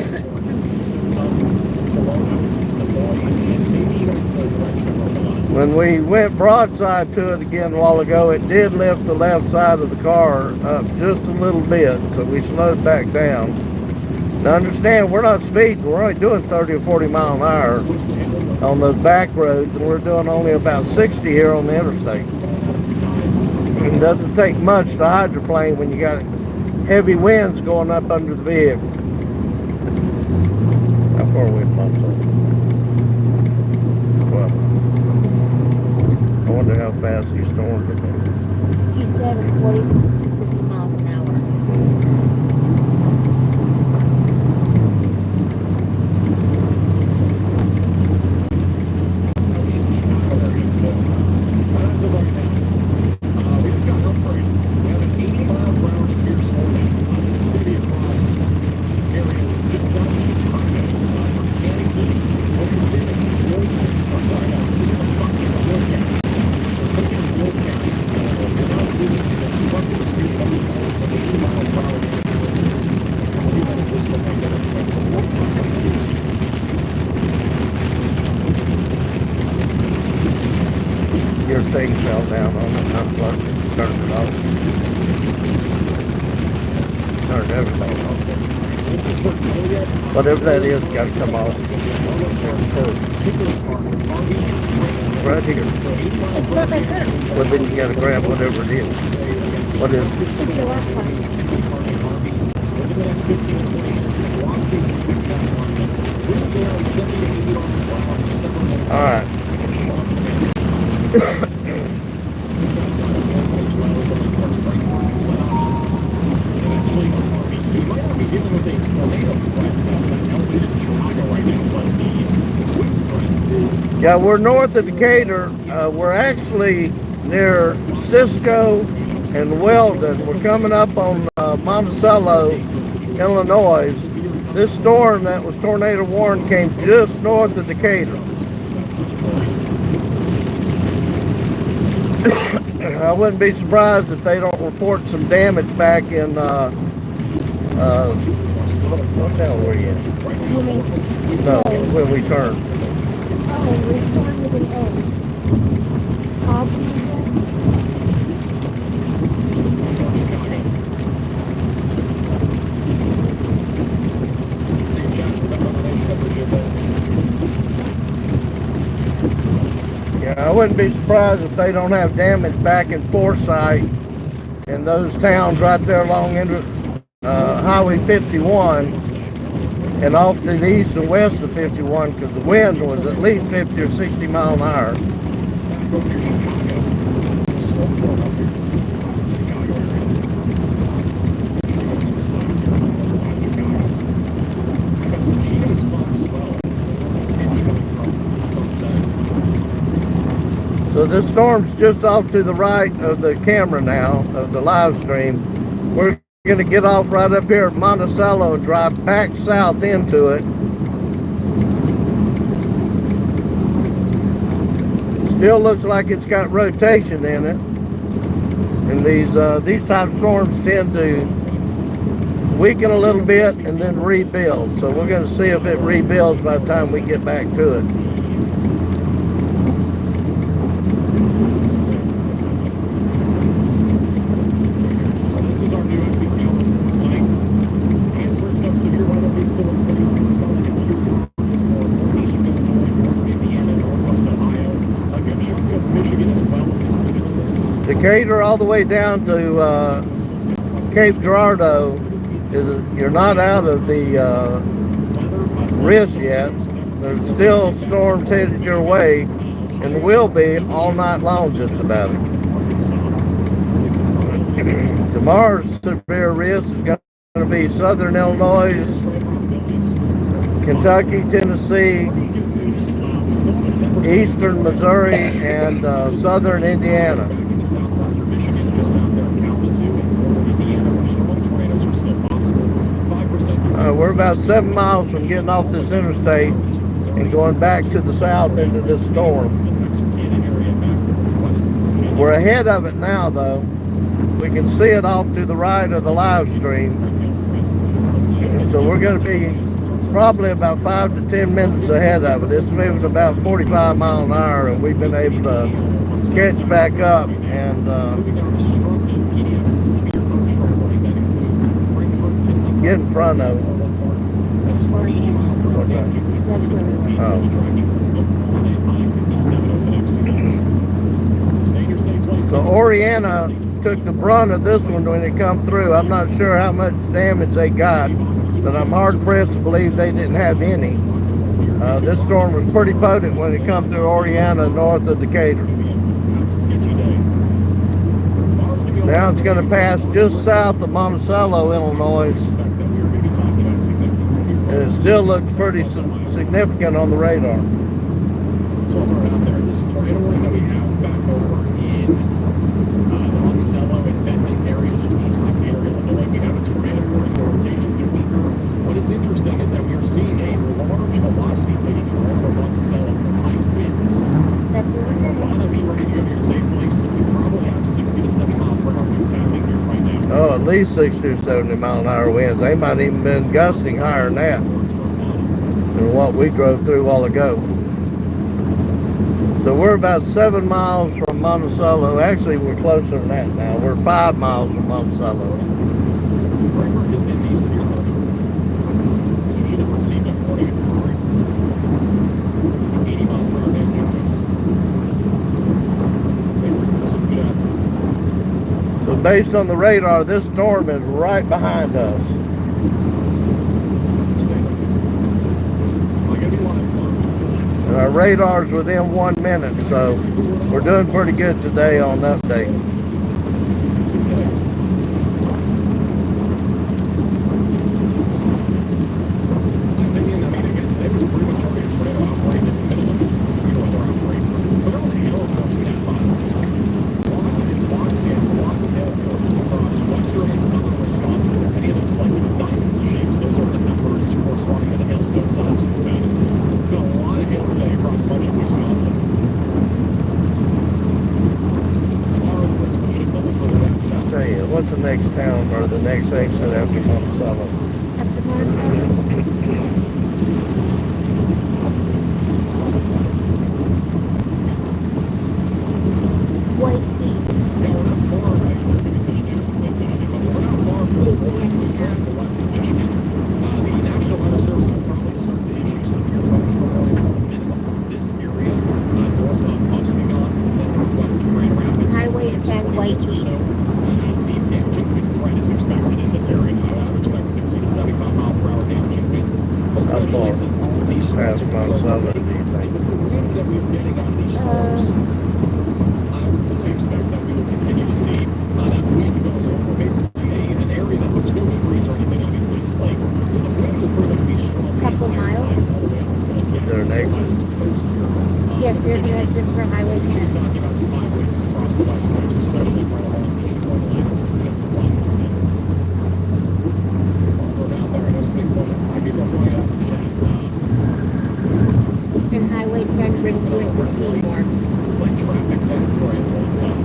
When we went broadside to it again a while ago, it did lift the left side of the car up just a little bit, so we slowed back down. Now understand, we're not speeding. We're only doing 30 or 40 mile an hour on those back roads, and we're doing only about 60 here on the interstate. It doesn't take much to hydroplane when you got heavy winds going up under the vehicle. How far away from Monticello? Well, I wonder how fast these storms are going. He said 40 to 50 miles an hour. Turned everything off. Whatever that is, gotta come off. Right here. It's not my turn. Well, then you gotta grab whatever it is. What is it? It's your laptop. All right. Yeah, we're north of Decatur. We're actually near Cisco and Weldon. We're coming up on Monticello, Illinois. This storm that was tornado warned came just north of Decatur. I wouldn't be surprised if they don't report some damage back in what town were you in? Wilmington. No, when we turned. Oh, we're starting with an A. Aubrey, Yeah, I wouldn't be surprised if they don't have damage back in Forsyth and those towns right there along Highway 51 and off to the east and west of 51, because the wind was at least 50 or 60 mile an hour. So this storm's just off to the right of the camera now, of the live stream. We're going to get off right up here at Monticello and drive back south into it. Still looks like it's got rotation in it. And these type of storms tend to weaken a little bit and then rebuild. So we're going to see if it rebuilds by the time we get back to it. Decatur all the way down to Cape Girardeau you're not out of the risk yet. There's still storms headed your way and will be all night long just about. Tomorrow's severe risk is going to be southern Illinois, Kentucky, Tennessee, eastern Missouri, and southern Indiana. We're about 7 miles from getting off this interstate and going back to the south into this storm. We're ahead of it now, though. We can see it off to the right of the live stream. So we're going to be probably about 5 to 10 minutes ahead of it. It's moving about 45 miles an hour, and we've been able to catch back up and get in front of it. Oh. So Oriana took the brunt of this one when it come through. I'm not sure how much damage they got, but I'm hard pressed to believe they didn't have any. This storm was pretty potent when it come through Oriana north of Decatur. Now it's going to pass just south of Monticello, Illinois. And it still looks pretty significant on the radar. So around there, this tornado warning that we have back over in the Monticello and Benton area, just east of the area, Illinois, we have a tornado warning. The rotation's been weaker. What is interesting is that we are seeing a large velocity signature over Monticello for high winds. That's really good. Wanna be ready to go to your safe place? We probably have 60 to 70 mile per hour winds happening here right now. Oh, at least 60 or 70 mile an hour winds. They might even been gusting higher than that than what we drove through a while ago. So we're about 7 miles from Monticello. Actually, we're closer than that now. We're 5 miles from Monticello. Framework is based on the radar, this storm is right behind us. And our radar's within 1 minute, so we're doing pretty good today on update. What's the next town or the next exit after Monticello? After Monticello? White Heat is the next town. The National Weather Service will probably start to issue severe weather warnings at minimum for this area, north of Muskegon and northwest of Grand Rapids. Highway 10, White Heat. So, as the damaging wind threat is expected in this area, I would expect 60 to 75 mile per hour damaging winds, especially since all of these storms are Monticello. the wind that we're getting out of these storms. I would fully expect that we will continue to see that wind going over basically an area that looks no trees or anything. Obviously, it's lake, so the wind will pretty much be strong. Couple miles. Is there an exit? Yes, there's an exit for Highway 10. We're talking about some highways across the West Coast, especially right along the Chicago line, as this line comes in. While we're down there, I know some big one. I think we're going out to chat. And Highway 10 brings you into Seymour. It's like traffic down Detroit all the time.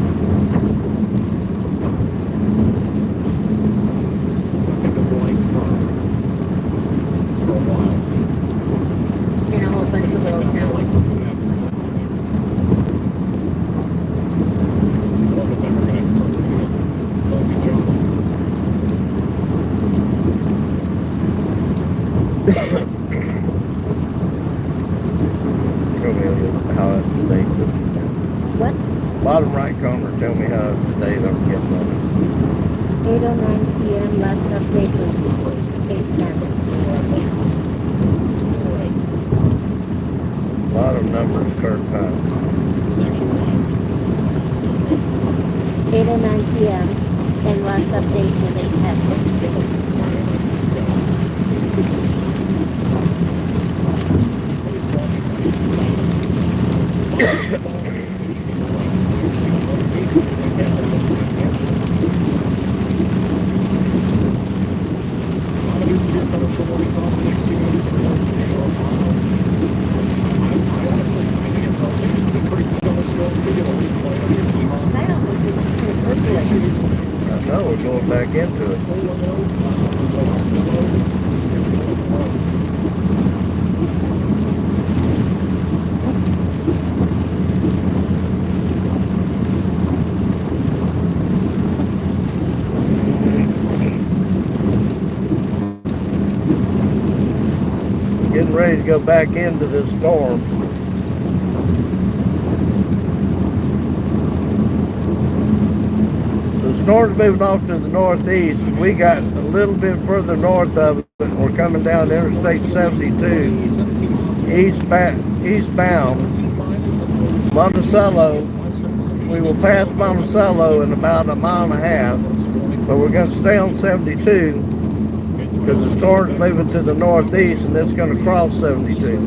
Stuck in this light for a while. And a whole bunch of little towns. Show me how up to date. What? Bottom right corner, tell me how up to date I'm getting on it. 8:09 p.m. Last update was 8:10. A lot of numbers, current time. 8:09 p.m. and last update was 8:10. I know we're going back into it. Getting ready to go back into this storm. The storm's moving off to the northeast. We got a little bit further north of it. We're coming down Interstate 72 eastbound. Monticello. We will pass Monticello in about a mile and a half, but we're going to stay on 72 because the storm's moving to the northeast and it's going to cross 72.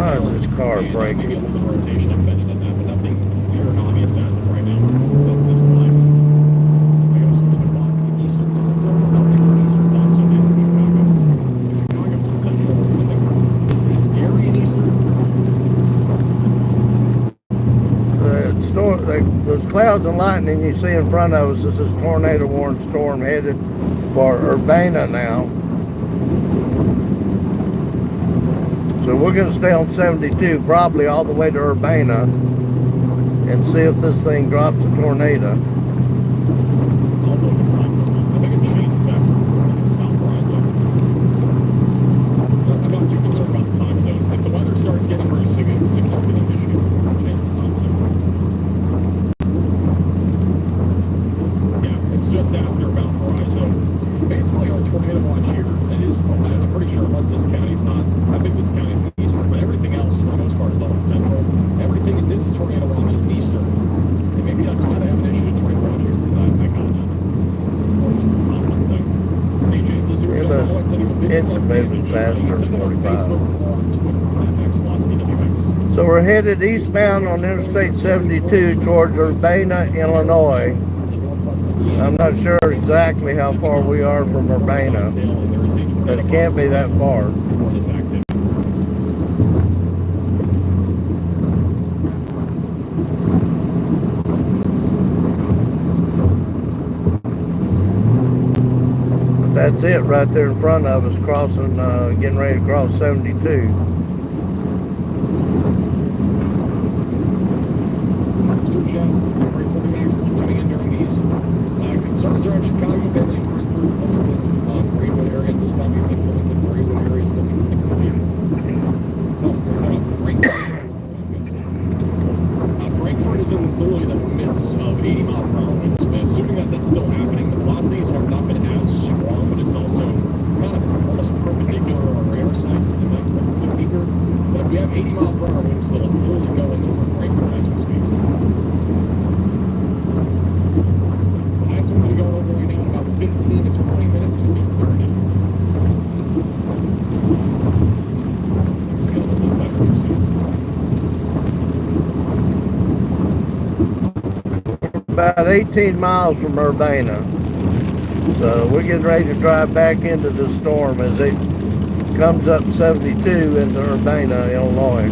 Why is this car braking? Maybe a little bit of rotation embedded in that, but nothing clear and obvious as of right now. This line. clouds and lightning you see in front of us is this tornado warning storm headed for Urbana now. So we're going to stay on 72, probably all the way to Urbana, and see if this thing drops a tornado. I'll look at time. I think it changes after Valparaiso. I'm not too concerned about the time zone. If the weather starts getting very significant issue, I'll change the time zone. Yeah, it's just after Valparaiso. Basically, our tornado watch here, it is, I'm pretty sure unless this county's not, I think this county's eastern, but everything else, for the most part, is all central. Everything in this tornado watch is eastern. And maybe that's why they have an issue with tornado watch here, because I got that. Or just a confidence thing. AJ, does your Yeah, general always sending a big it's moving faster than 45. So we're headed eastbound on Interstate 72 towards Urbana, Illinois. I'm not sure exactly how far we are from Urbana, but it can't be that far. That's it right there in front of us, crossing, getting ready to cross 72. Concerns are in Chicago, Bentley, Harrisburg, Wilmington, Greenwood area. This time you think Wilmington, Greenwood areas that we think will be. Frankfurt is in literally the midst of 80 mile per hour winds. Assuming that that's still happening, the velocities have not been as strong, but it's also kind of almost perpendicular on radar sites in the weaker. But if we have 80 mile per hour winds still, it's literally going over Frankfurt as we speak. Going over right now in about 15 to 20 minutes, you'll be burning. About 18 miles from Urbana. So we're getting ready to drive back into the storm as it comes up 72 into Urbana, Illinois.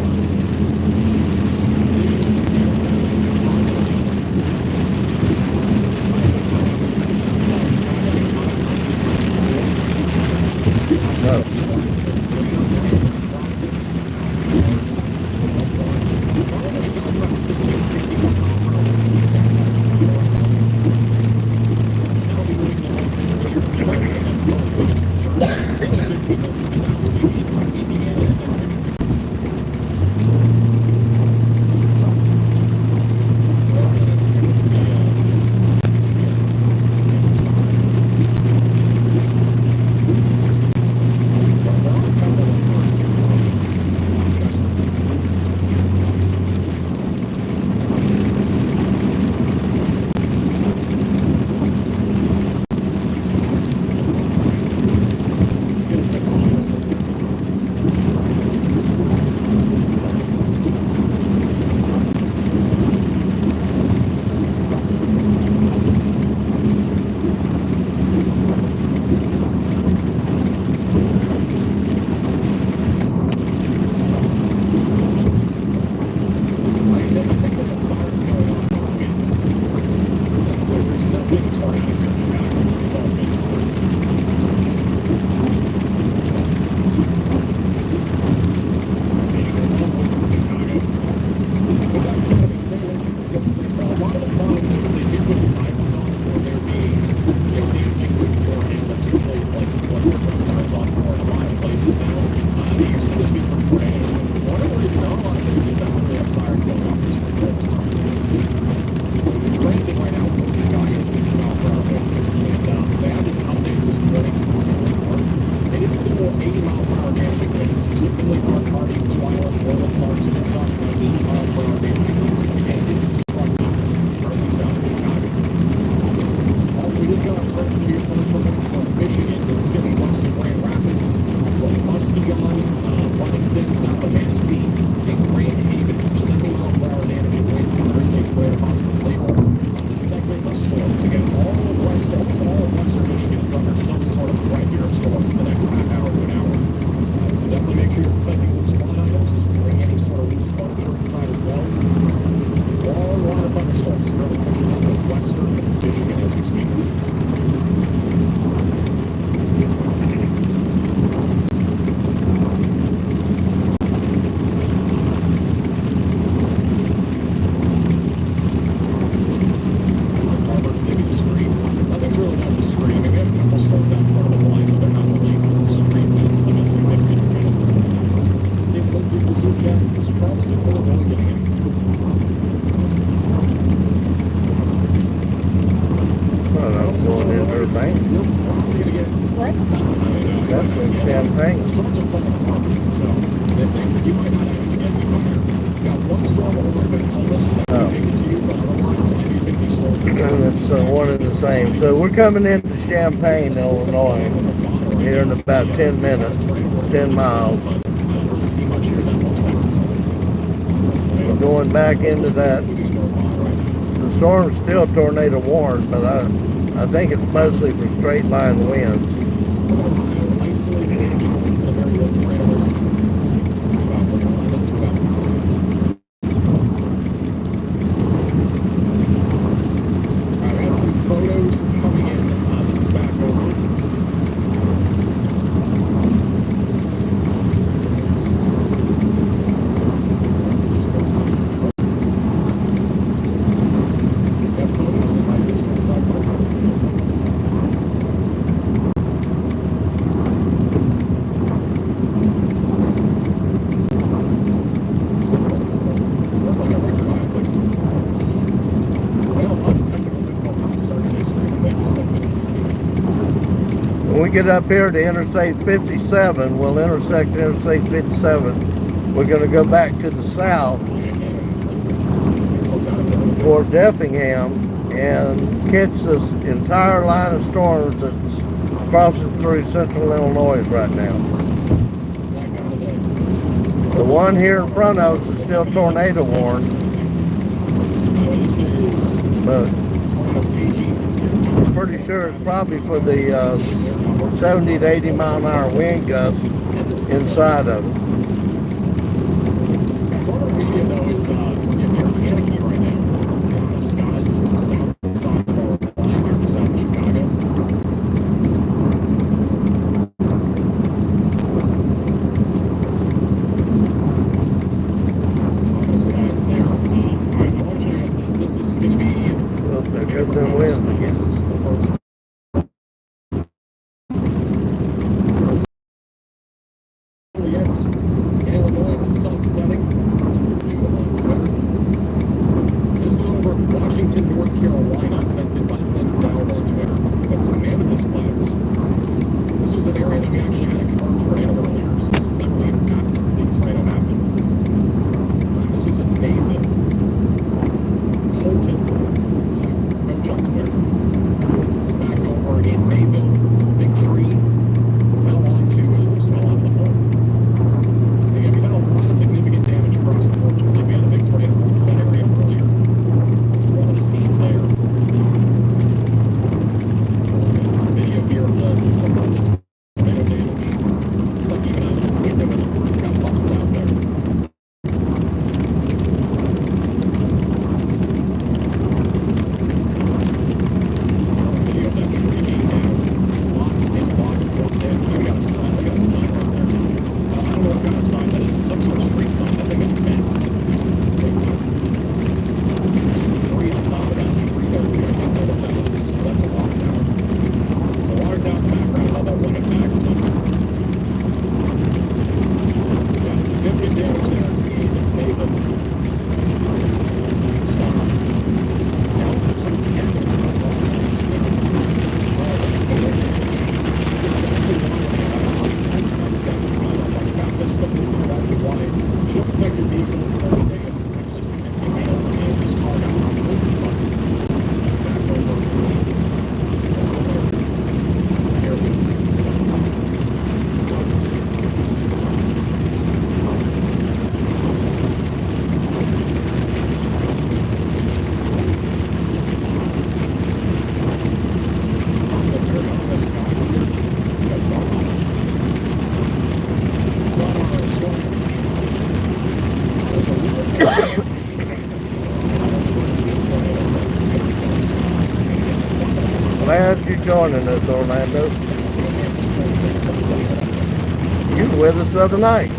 what? That's in Champaign. Storms are falling apart. So you might not actually get me from here. You got one storm over with Elvis that Oh. can take it to you, but otherwise anything be slow. It's one and the same. So we're coming into Champaign, Illinois, here in about 10 minutes, 10 miles. We're going back into that. The storm's still tornado warned, but I think it's mostly for straight line winds. When we get up here to Interstate 57, we'll intersect Interstate 57. We're going to go back to the south toward Effingham and catch this entire line of storms that's crossing through central Illinois right now. The one here in front of us is still tornado warned, but I'm pretty sure it's probably for the 70 to 80 mile an hour wind gusts inside of it. Well, there goes them winds again. Illinois, the sun's setting. This one over Washington, North Carolina, sent in by Ben Dowell on Twitter. Got some mammoth clouds. This was an area that we actually had a confirmed tornado earlier, so this is, I believe, after the tornado happened. This was in Mayville. Holton, coach on Twitter. It's back over in Mayville. Big tree fell onto it, fell out of the hole. Again, we've had a lot of significant damage across the board. We had a big tornado in that area earlier. One of the scenes there. Video here of some tornado damage. Looks like even a window in the roof got busted out there. Video of that tree being down. Lots and lots of work there. We got a sign right there. I don't know what kind of sign that is. Some sort of street sign. That thing is fenced. Tree on top of that tree there, too. I can't tell what that is. That's a water tower. The water tower in the background, I thought that was like a tag or something. Yeah, significant damage there in Mayville. Now, some Glad you're joining us, Orlando. You were with us the other night.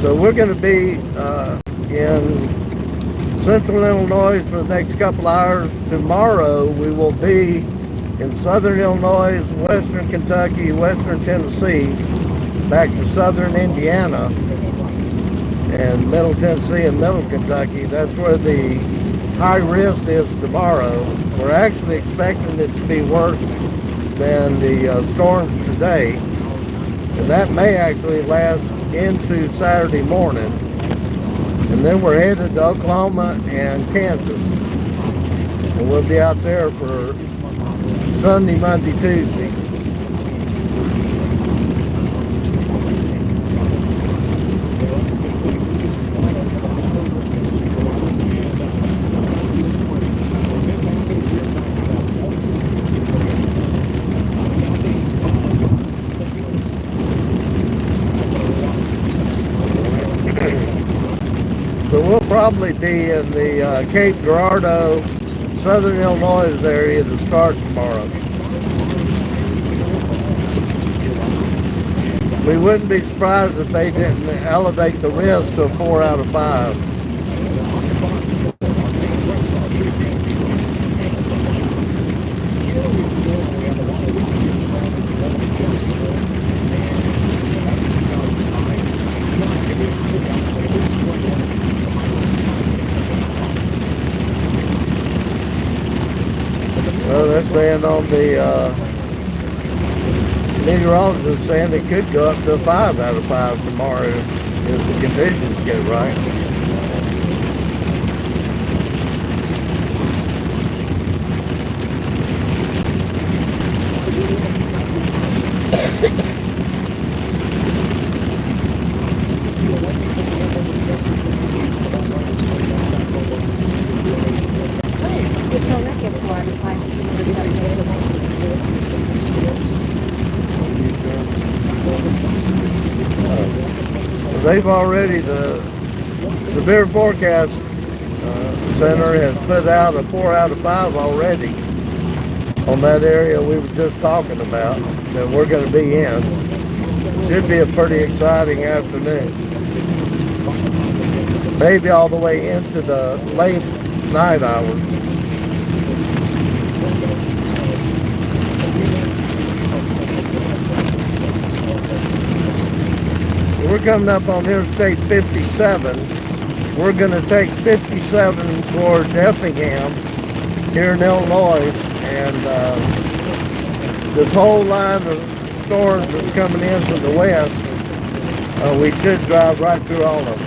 So we're going to be in Central Illinois for the next couple hours. Tomorrow we will be in southern Illinois, western Kentucky, western Tennessee, back to southern Indiana, and middle Tennessee and middle Kentucky. That's where the high risk is tomorrow. We're actually expecting it to be worse than the storms today, and that may actually last into Saturday morning. And then we're headed to Oklahoma and Kansas, and we'll be out there for Sunday, Monday, Tuesday. So we'll probably be in the Cape Girardeau, southern Illinois area to start tomorrow. We wouldn't be surprised if they didn't elevate the risk to a 4 out of 5. Well, they're saying on the meteorologist saying it could go up to a 5 out of 5 tomorrow if the conditions get right. It's only like a 4 out of 5. They've already, the Severe Forecast Center has put out a 4 out of 5 already on that area we were just talking about that we're going to be in. Should be a pretty exciting afternoon. Maybe all the way into the late night hours. We're coming up on Interstate 57. We're going to take 57 towards Effingham here in Illinois, and this whole line of storms that's coming in from the west, we should drive right through all of them.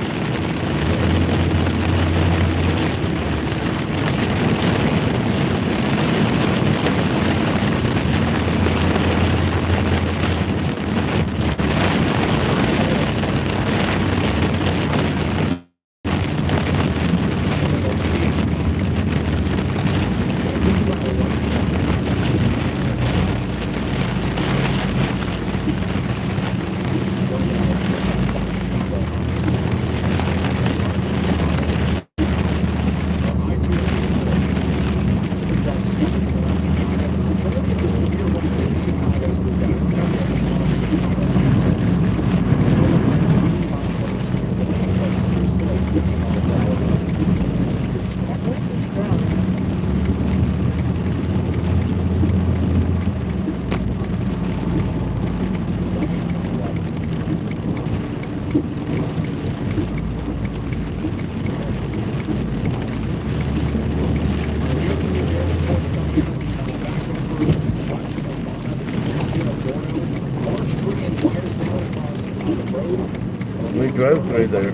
We drove through there.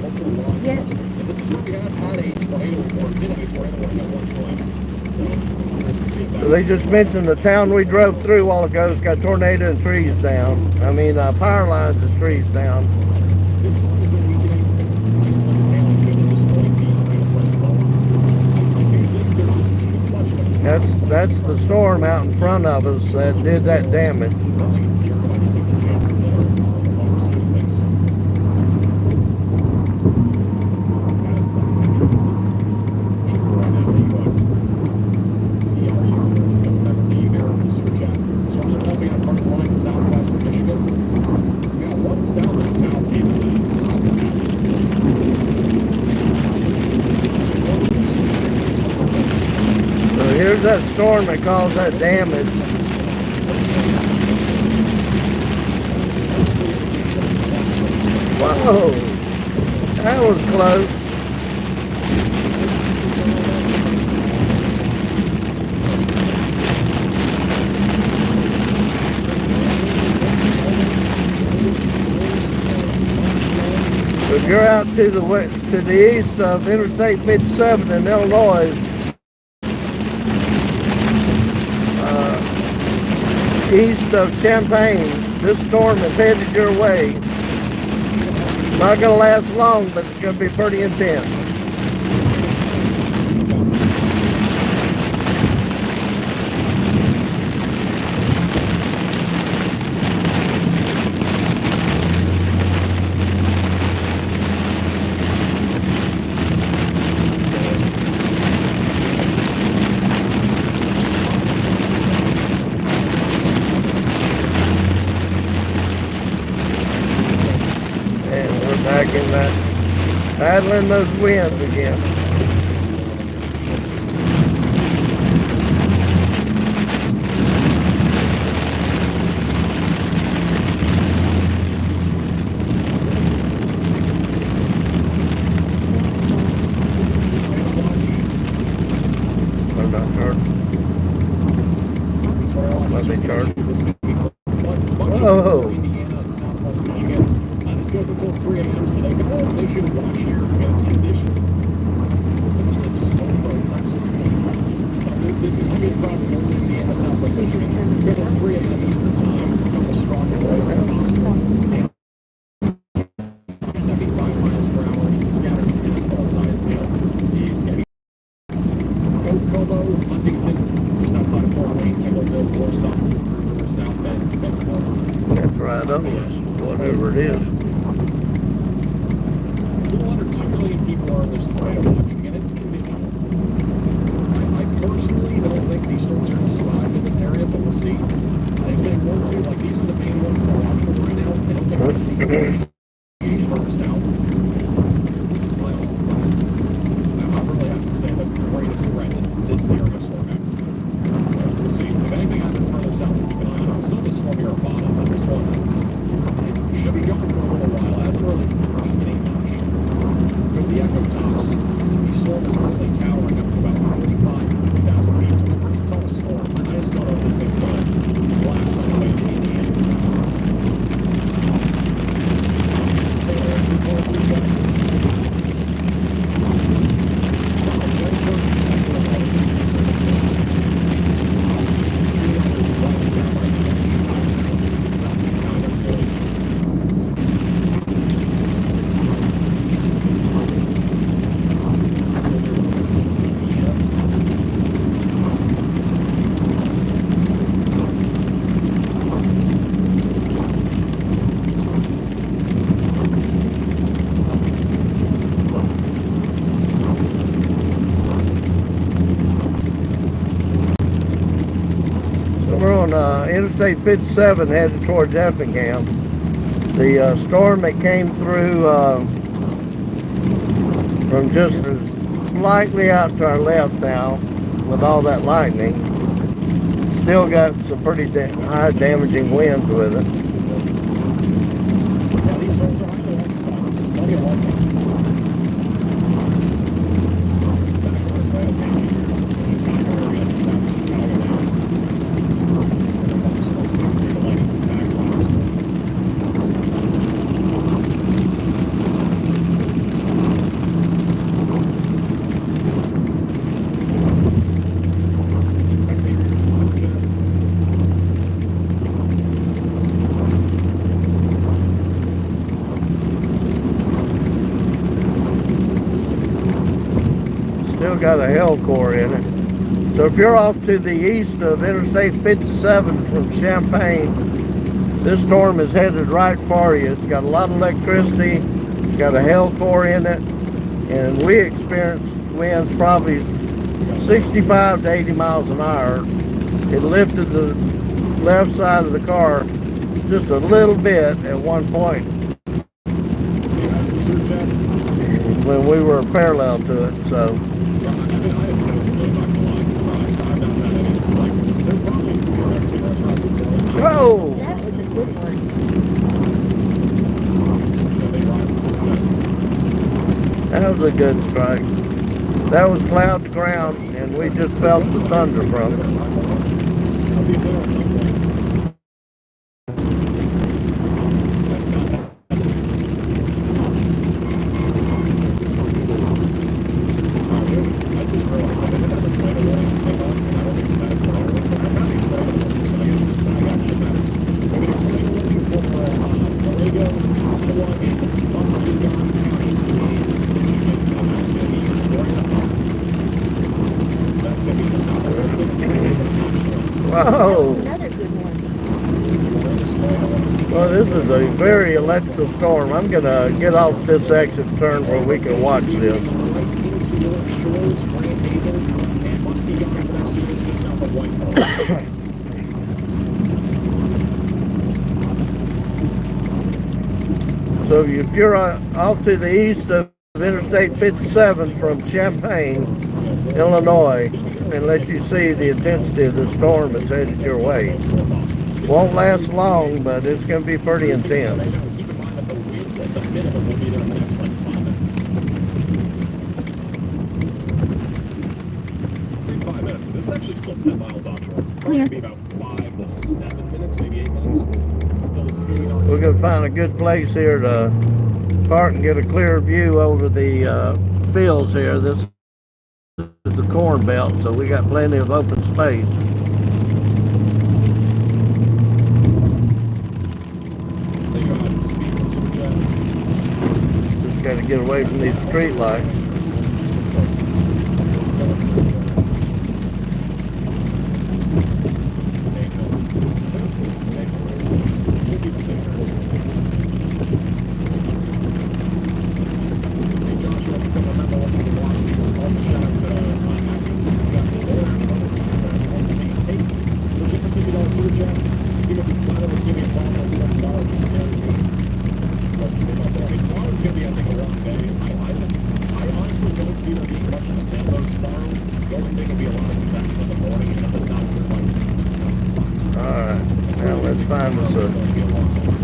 Yeah. They just mentioned the town we drove through a while ago has got tornado and trees down. I mean, power lines and trees down. That's the storm out in front of us that did that damage. here's that storm that caused that damage. Whoa, that was close. If you're out to the east of Interstate 57 in Illinois, east of Champaign, this storm is headed your way. Not going to last long, but it's going to be pretty intense. Back in that, paddling those winds again. I'm not charged. Let me charge. Whoa! This goes until 3 a.m. so they should watch here against condition. This is coming across northern Indiana, southwest Michigan. Until 3 a.m. Eastern time. Strong and light rain possible. 75 miles per hour. Scattered baseball-sized hail. It's going to be Como, Huntington, just outside of Fort Wayne, Kendallville, Warsaw, South Bend, Pensacola. That's right up, whatever it is. A little under 2 million people are in this tornado watching, and it's continuing. I personally don't think these storms are going to survive in this area, but we'll see. If they want to, like these are the main ones to watch for right now. I don't think we're going to see further south. Well, I really have to say that the greatest threat in this area storm activity. We'll see. If anything happens further south, we'll keep an eye on it. I'm still just storm here at bottom, but this one should be going for a little while. It hasn't really crushed any much. Go to the echo tops. The storm is currently towering up to about 45,000 feet. So it's a pretty tall storm. I just don't know if this thing's going to collapse all the way to Indiana. Interstate 57 headed towards Effingham. The storm that came through from just slightly out to our left now with all that lightning still got some pretty high damaging winds with it. Got a hell core in it. So if you're off to the east of Interstate 57 from Champaign, this storm is headed right for you. It's got a lot of electricity, it's got a hell core in it, and we experienced winds probably 65 to 80 miles an hour. It lifted the left side of the car just a little bit at one point when we were parallel to it. So was a good strike. That was cloud to ground, and we just felt the thunder from it. I'll see if they're on some point. That Whoa! was another good one. Well, this is a very electrical storm. I'm gonna get off this exit turn where we can watch this. So if you're off to the east of Interstate 57 from Champaign, Illinois, and let you see the intensity of the storm that's headed your way. Won't last long, but it's going to be pretty intense. Keep in mind that the wind at the minimum will be there in the next like 5 minutes. Say 5 minutes, but this is actually still 10 miles offshore. It's probably going to be about 5 to 7 minutes, maybe 8 minutes until this is moving on. We're going to find a good place here to park and get a clear view over the fields here. This is the corn belt, so we got plenty of open space. Just got to get away from these street lights.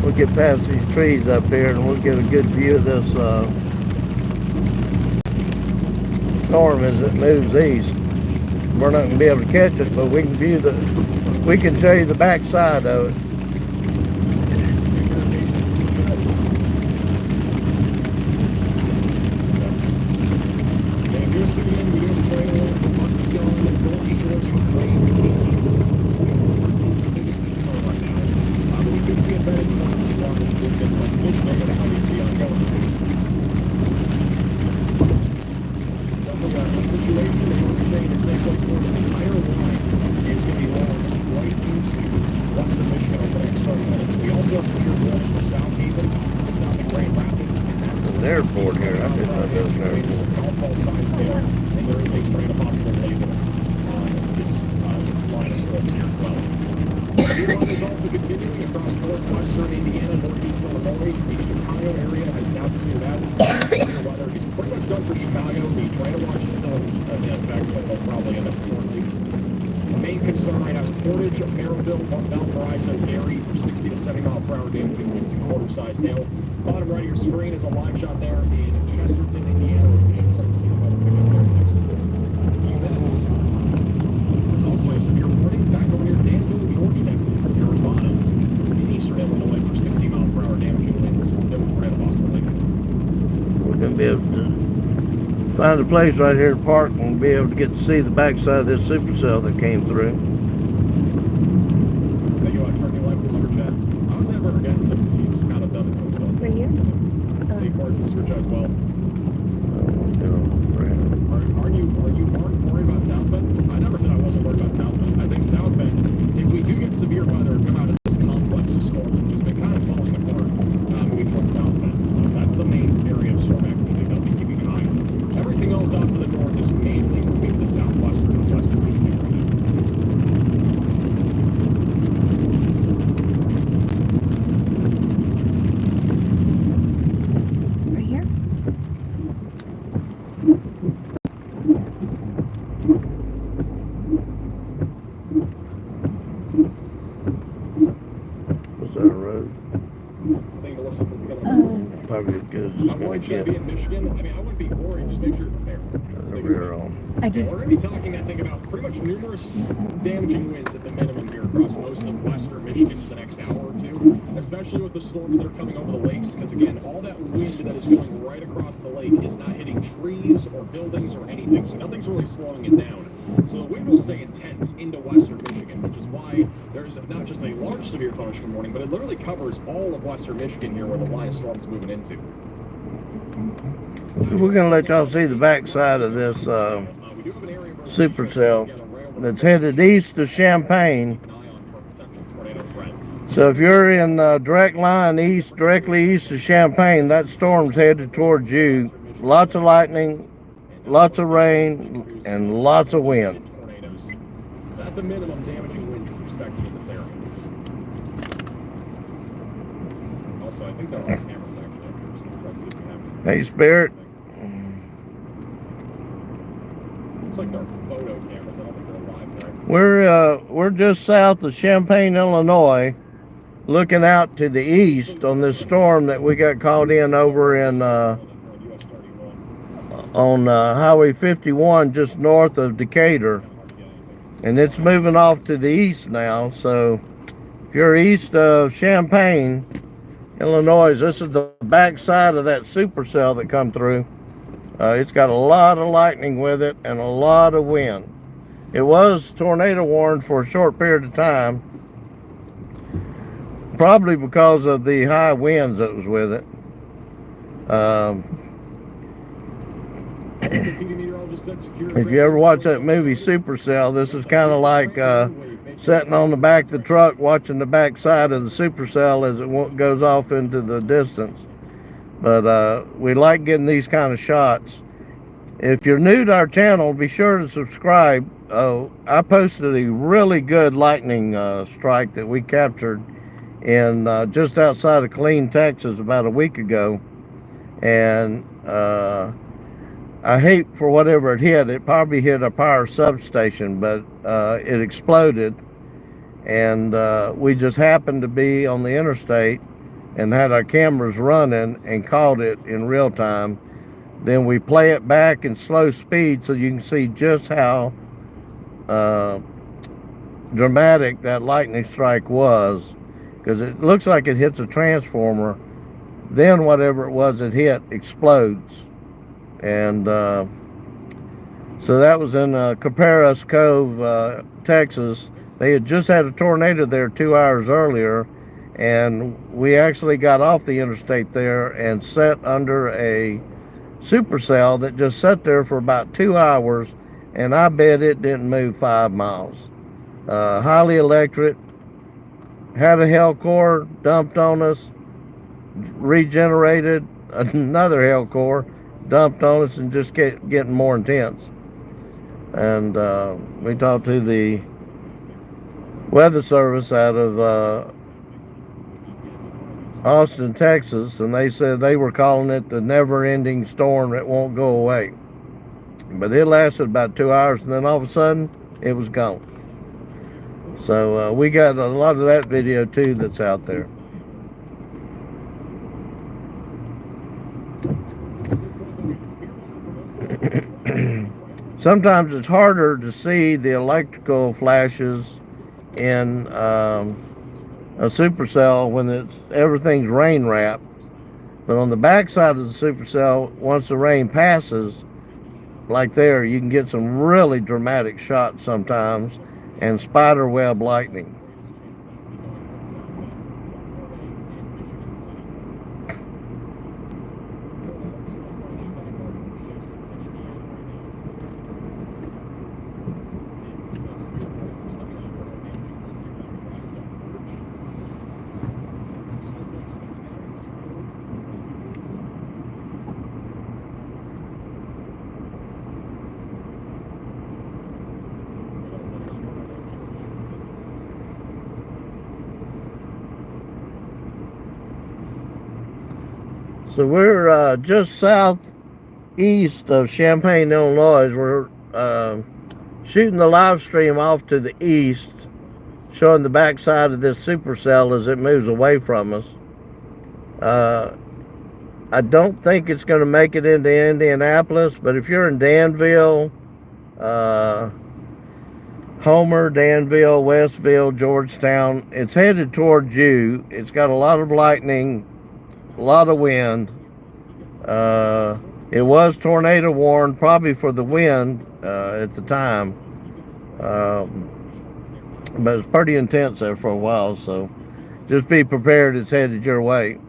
We'll get past these trees up here and we'll get a good view of this storm as it moves east. We're not going to be able to catch it, but we can show you the back side of it. Airport here. I didn't know there was an airport. And there is a train of possible label on this line of strokes here as well. The run is also continuing across northwestern Indiana, northeastern Illinois. The Chicago area has now cleared out. The weather is pretty much done for Chicago. The train of watch is still in effect, but they'll probably end up shortly. The main concern right now is Portage, Maryville, Valparaiso, Gary for 60 to 70 mile per hour damage into quarter-sized hail. Bottom right of your screen is a live shot there in Chesterton, Indiana. We should start to see the weather pick up there in the next few minutes. There's also a severe warning back over near Danville, Georgetown, near Urbana, in eastern Illinois for 60 mile per hour damaging winds. No tornado possible later. We're going to be able to find a place right here to park and be able to get to see the backside of this supercell that came through. Are you turning light with Surge? I was never against it. He's kind of done it to himself. Right here? They card with Surge as well. Are you worried about South Bend? I never said I wasn't worried about South Bend. I think South Bend, if we do get severe weather come out of this complex of storms, which has been kind of falling apart, moving towards South Bend, that's the main area of storm activity that I'll be keeping an eye on. Everything else out to the north is mainly moving to the southwestern and western region. rugged because it's How going worried to should I get be in Michigan? I mean, I wouldn't be worried. Just make sure you're prepared. That's the the biggest rear thing. on. I And did. we're going to be talking, I think, about pretty much numerous damaging winds at the minimum here across most of western Michigan in the next hour or two, especially with the storms that are coming over the lakes, because again, all that wind that is going right across the lake is not hitting trees or buildings or anything, so nothing's really slowing it down. So the wind will stay intense into western Michigan, which is why there's not just a large severe thunderstorm warning, but it literally covers all of western Michigan here where the line of storm's moving into. We're going to let y'all see the backside of this supercell that's headed east to Champaign. So if you're in direct line east, directly east of Champaign, that storm's headed towards you. Lots of lightning, lots of rain, and lots of wind. At the minimum, damaging winds is expected in this area. Also, I think there are cameras actually up here, so we'll try to see if we have any. Hey, Spirit. Looks like there are photo cameras. I don't think they're live there. We're just south of Champaign, Illinois, looking out to the east on this storm that we got caught in over in on Highway 51, just north of Decatur, and it's moving off to the east now. So if you're east of Champaign, Illinois, this is the back side of that supercell that come through. It's got a lot of lightning with it and a lot of wind. It was tornado warned for a short period of time, probably because of the high winds that was with it. If you ever watch that movie Supercell, this is kind of like sitting on the back of the truck watching the back side of the supercell as it goes off into the distance. But we like getting these kind of shots. If you're new to our channel, be sure to subscribe. I posted a really good lightning strike that we captured in just outside of Killeen, Texas about a week ago. And I hate for whatever it hit. It probably hit a power substation, but it exploded. And we just happened to be on the interstate and had our cameras running and caught it in real time. Then we play it back in slow speed so you can see just how dramatic that lightning strike was, because it looks like it hits a transformer, then whatever it was it hit explodes. And so that was in Caparas Cove, Texas. They had just had a tornado there 2 hours earlier, and we actually got off the interstate there and sat under a supercell that just sat there for about 2 hours, and I bet it didn't move 5 miles. Highly electric, had a hail core dumped on us, regenerated, another hail core dumped on us, and just getting more intense. And we talked to the weather service out of Austin, Texas, and they said they were calling it the never-ending storm that won't go away. But it lasted about 2 hours, and then all of a sudden it was gone. So we got a lot of that video too that's out there. Sometimes it's harder to see the electrical flashes in a supercell when everything's rain wrapped. But on the back side of the supercell, once the rain passes, like there, you can get some really dramatic shots sometimes, and spider web lightning. So we're just southeast of Champaign, Illinois. We're shooting the live stream off to the east, showing the backside of this supercell as it moves away from us. I don't think it's going to make it into Indianapolis, but if you're in Danville, uh, Homer, Danville, Westville, Georgetown, it's headed towards you. It's got a lot of lightning, a lot of wind. It was tornado warned, probably for the wind at the time, um, but it's pretty intense there for a while. So just be prepared. It's headed your way.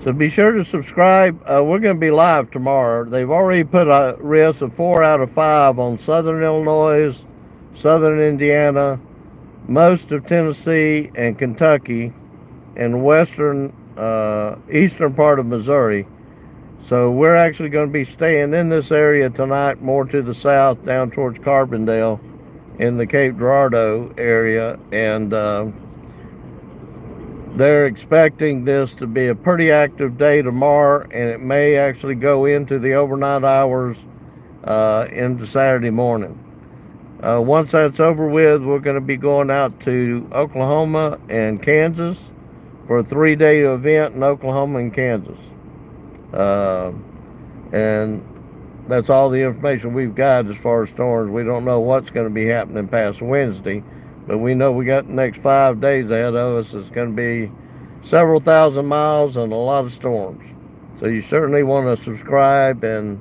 So be sure to subscribe. We're going to be live tomorrow. They've already put a risk of 4 out of 5 on southern Illinois, southern Indiana, most of Tennessee and Kentucky, and western, eastern part of Missouri. So we're actually going to be staying in this area tonight, more to the south, down towards Carbondale in the Cape Girardeau area. And they're expecting this to be a pretty active day tomorrow, and it may actually go into the overnight hours into Saturday morning. Once that's over with, we're going to be going out to Oklahoma and Kansas for a 3-day event in Oklahoma and Kansas. And that's all the information we've got as far as storms. We don't know what's going to be happening past Wednesday, but we know we got the next 5 days ahead of us. It's going to be several thousand miles and a lot of storms. So you certainly want to subscribe and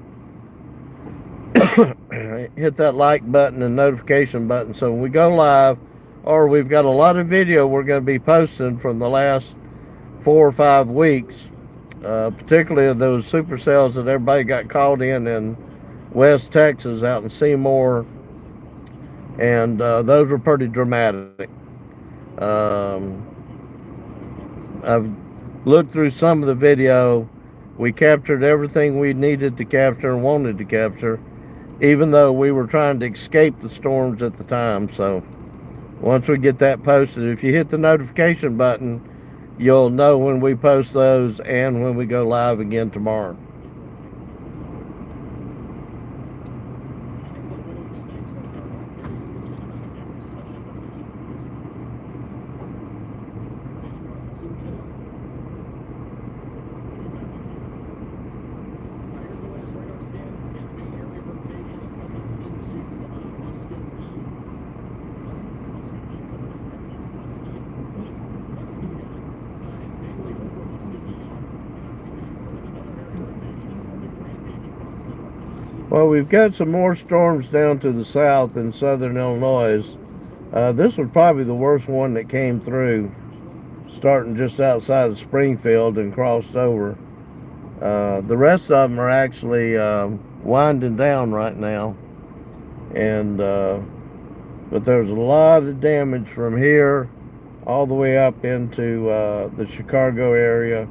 hit that like button and notification button so when we go live, or we've got a lot of video we're going to be posting from the last 4 or 5 weeks, particularly of those supercells that everybody got caught in West Texas out in Seymour, and those were pretty dramatic. I've looked through some of the video. We captured everything we needed to capture and wanted to capture, even though we were trying to escape the storms at the time. So once we get that posted, if you hit the notification button, you'll know when we post those and when we go live again tomorrow. Well, we've got some more storms down to the south in southern Illinois. This was probably the worst one that came through, starting just outside of Springfield and crossed over. The rest of them are actually winding down right now, and but there's a lot of damage from here all the way up into the Chicago area.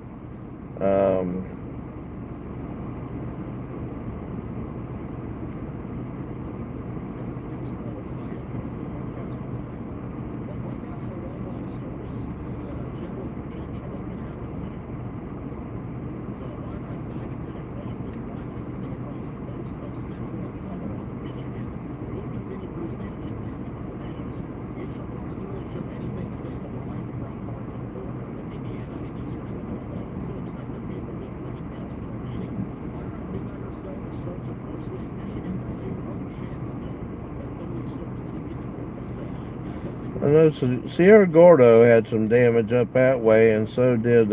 I know Sierra Gordo had some damage up that way, and so did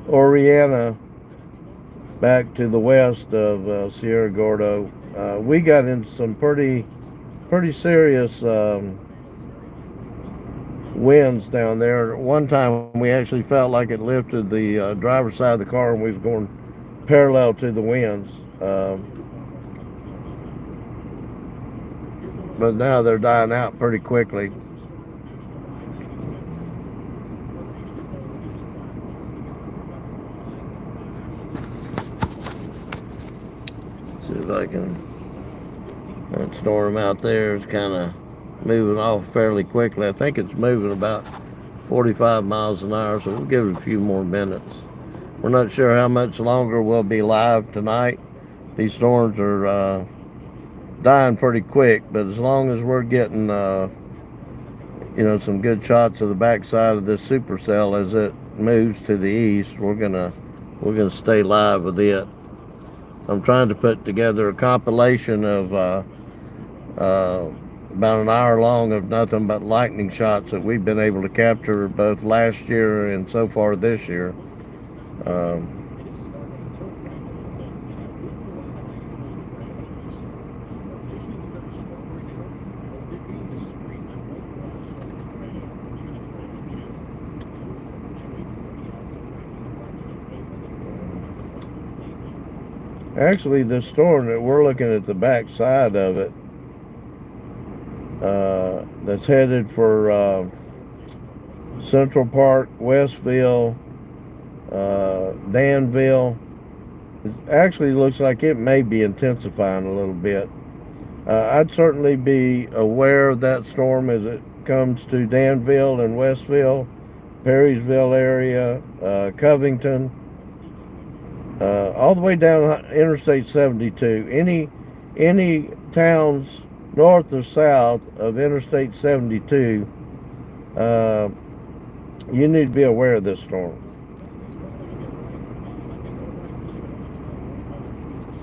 Oriana back to the west of Sierra Gordo. We got into some pretty serious winds down there. One time we actually felt like it lifted the driver's side of the car, and we was going parallel to the winds. But now they're dying out pretty quickly. See if I can That storm out there is kind of moving off fairly quickly. I think it's moving about 45 miles an hour, so we'll give it a few more minutes. We're not sure how much longer we'll be live tonight. These storms are dying pretty quick, but as long as we're getting some good shots of the backside of this supercell as it moves to the east, we're gonna stay live with it. I'm trying to put together a compilation of about an hour long of nothing but lightning shots that we've been able to capture both last year and so far this year. Actually, the storm that we're looking at the back side of it, that's headed for Central Park, Westville, Danville, it actually looks like it may be intensifying a little bit. I'd certainly be aware of that storm as it comes to Danville and Westville, Perrysville area, Covington, all the way down Interstate 72. Any towns north or south of Interstate 72, you need to be aware of this storm.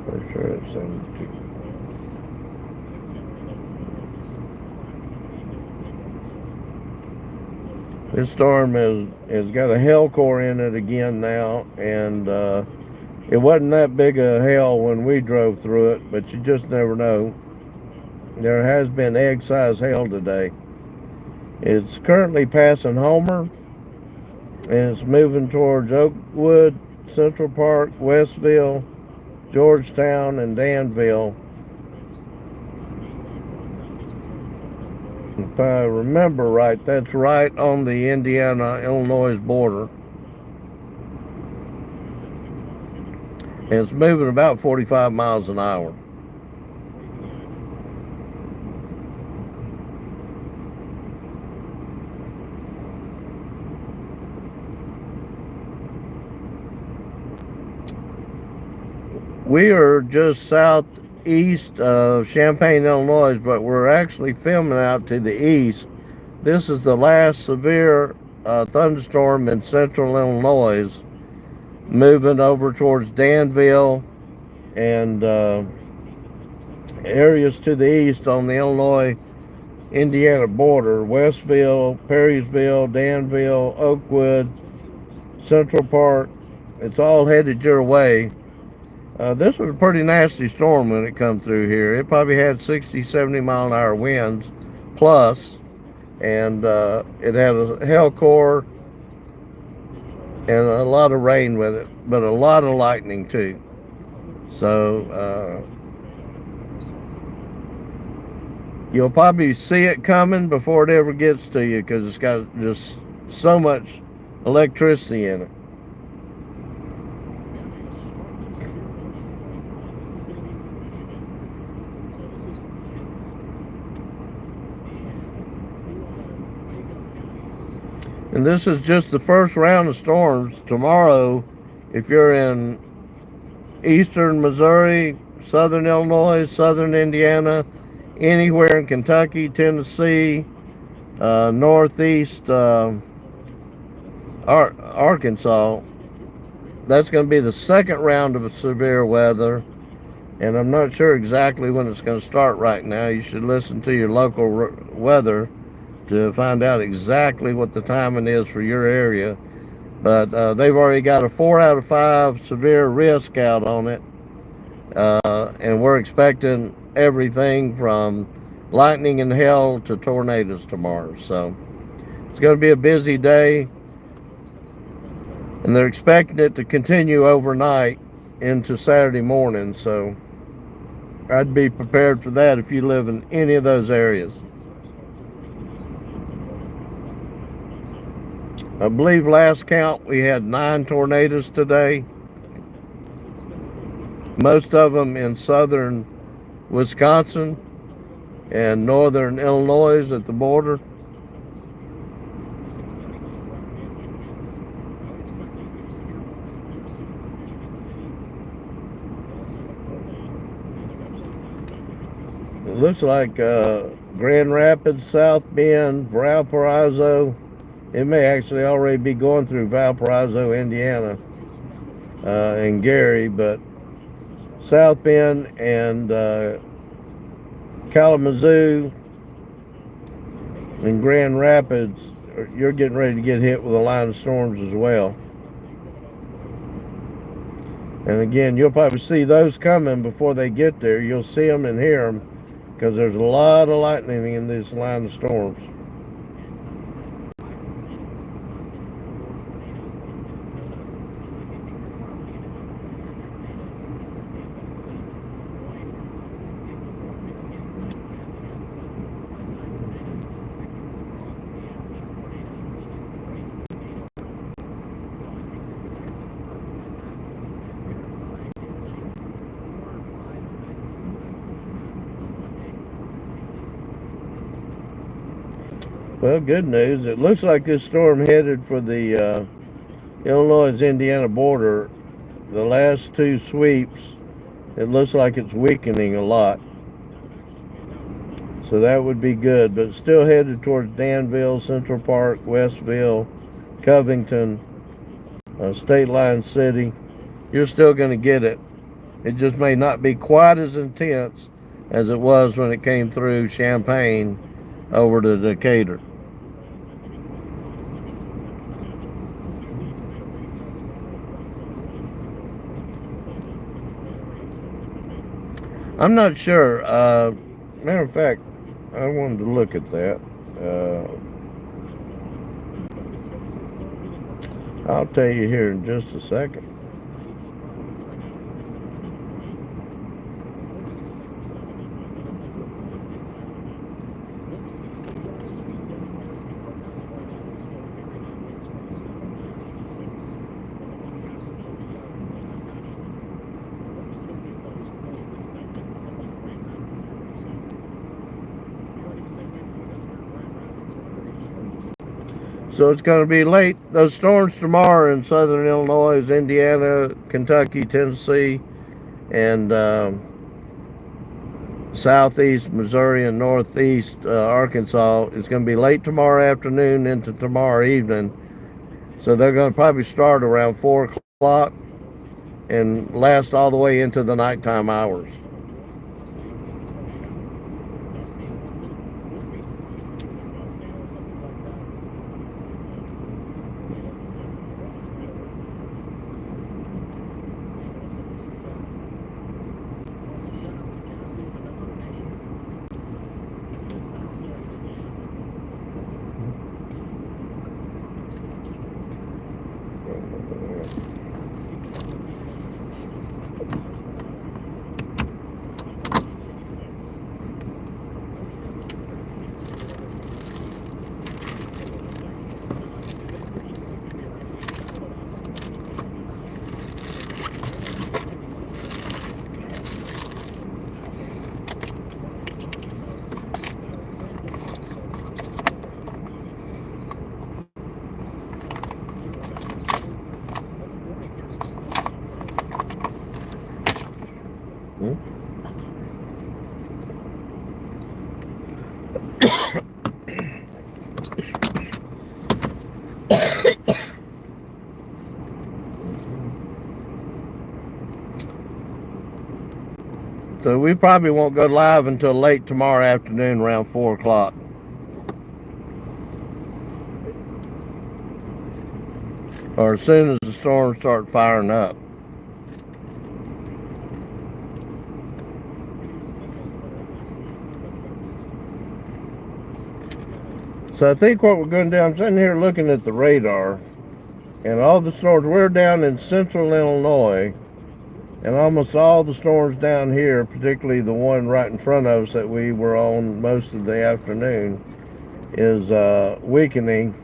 For sure it's 72. This storm has got a hail core in it again now, and it wasn't that big a hail when we drove through it, but you just never know. There has been egg-sized hail today. It's currently passing Homer, and it's moving towards Oakwood, Central Park, Westville, Georgetown, and Danville. If I remember right, that's right on the Indiana-Illinois border. And it's moving about 45 miles an hour. We are just southeast of Champaign, Illinois, but we're actually filming out to the east. This is the last severe thunderstorm in central Illinois, moving over towards Danville and areas to the east on the Illinois-Indiana border. Westville, Perrysville, Danville, Oakwood, Central Park. It's all headed your way. This was a pretty nasty storm when it come through here. It probably had 60, 70 mile an hour winds plus, and it had a hail core and a lot of rain with it, but a lot of lightning too. So you'll probably see it coming before it ever gets to you because it's got just so much electricity in it. And this is just the first round of storms. Tomorrow, if you're in eastern Missouri, southern Illinois, southern Indiana, anywhere in Kentucky, Tennessee, northeast Arkansas, that's going to be the second round of severe weather. And I'm not sure exactly when it's going to start right now. You should listen to your local weather to find out exactly what the timing is for your area. But they've already got a 4 out of 5 severe risk out on it. And we're expecting everything from lightning and hail to tornadoes tomorrow. So it's going to be a busy day. And they're expecting it to continue overnight into Saturday morning. So I'd be prepared for that if you live in any of those areas. I believe last count we had 9 tornadoes today. Most of them in southern Wisconsin. and northern Illinois at the border. It looks like Grand Rapids, South Bend, Valparaiso. It may actually already be going through Valparaiso, Indiana, and Gary, but South Bend and Kalamazoo and Grand Rapids, you're getting ready to get hit with a line of storms as well. And again, you'll probably see those coming before they get there. You'll see them and hear them because there's a lot of lightning in this line of storms. Well, good news. It looks like this storm headed for the Illinois-Indiana border. The last two sweeps, it looks like it's weakening a lot. So that would be good, but still headed towards Danville, Central Park, Westville, Covington, State Line City. You're still going to get it. It just may not be quite as intense as it was when it came through Champaign over to Decatur. I'm not sure. Matter of fact, I wanted to look at that. I'll tell you here in just a second. So it's going to be late. Those storms tomorrow in southern Illinois, Indiana, Kentucky, Tennessee, and southeast Missouri and northeast Arkansas. It's going to be late tomorrow afternoon into tomorrow evening. So they're going to probably start around 4 o'clock and last all the way into the nighttime hours. So we probably won't go live until late tomorrow afternoon around 4 o'clock. Or as soon as the storms start firing up. So I think what we're going to do, I'm sitting here looking at the radar, and all the storms, we're down in central Illinois, and almost all the storms down here, particularly the one right in front of us that we were on most of the afternoon, is weakening,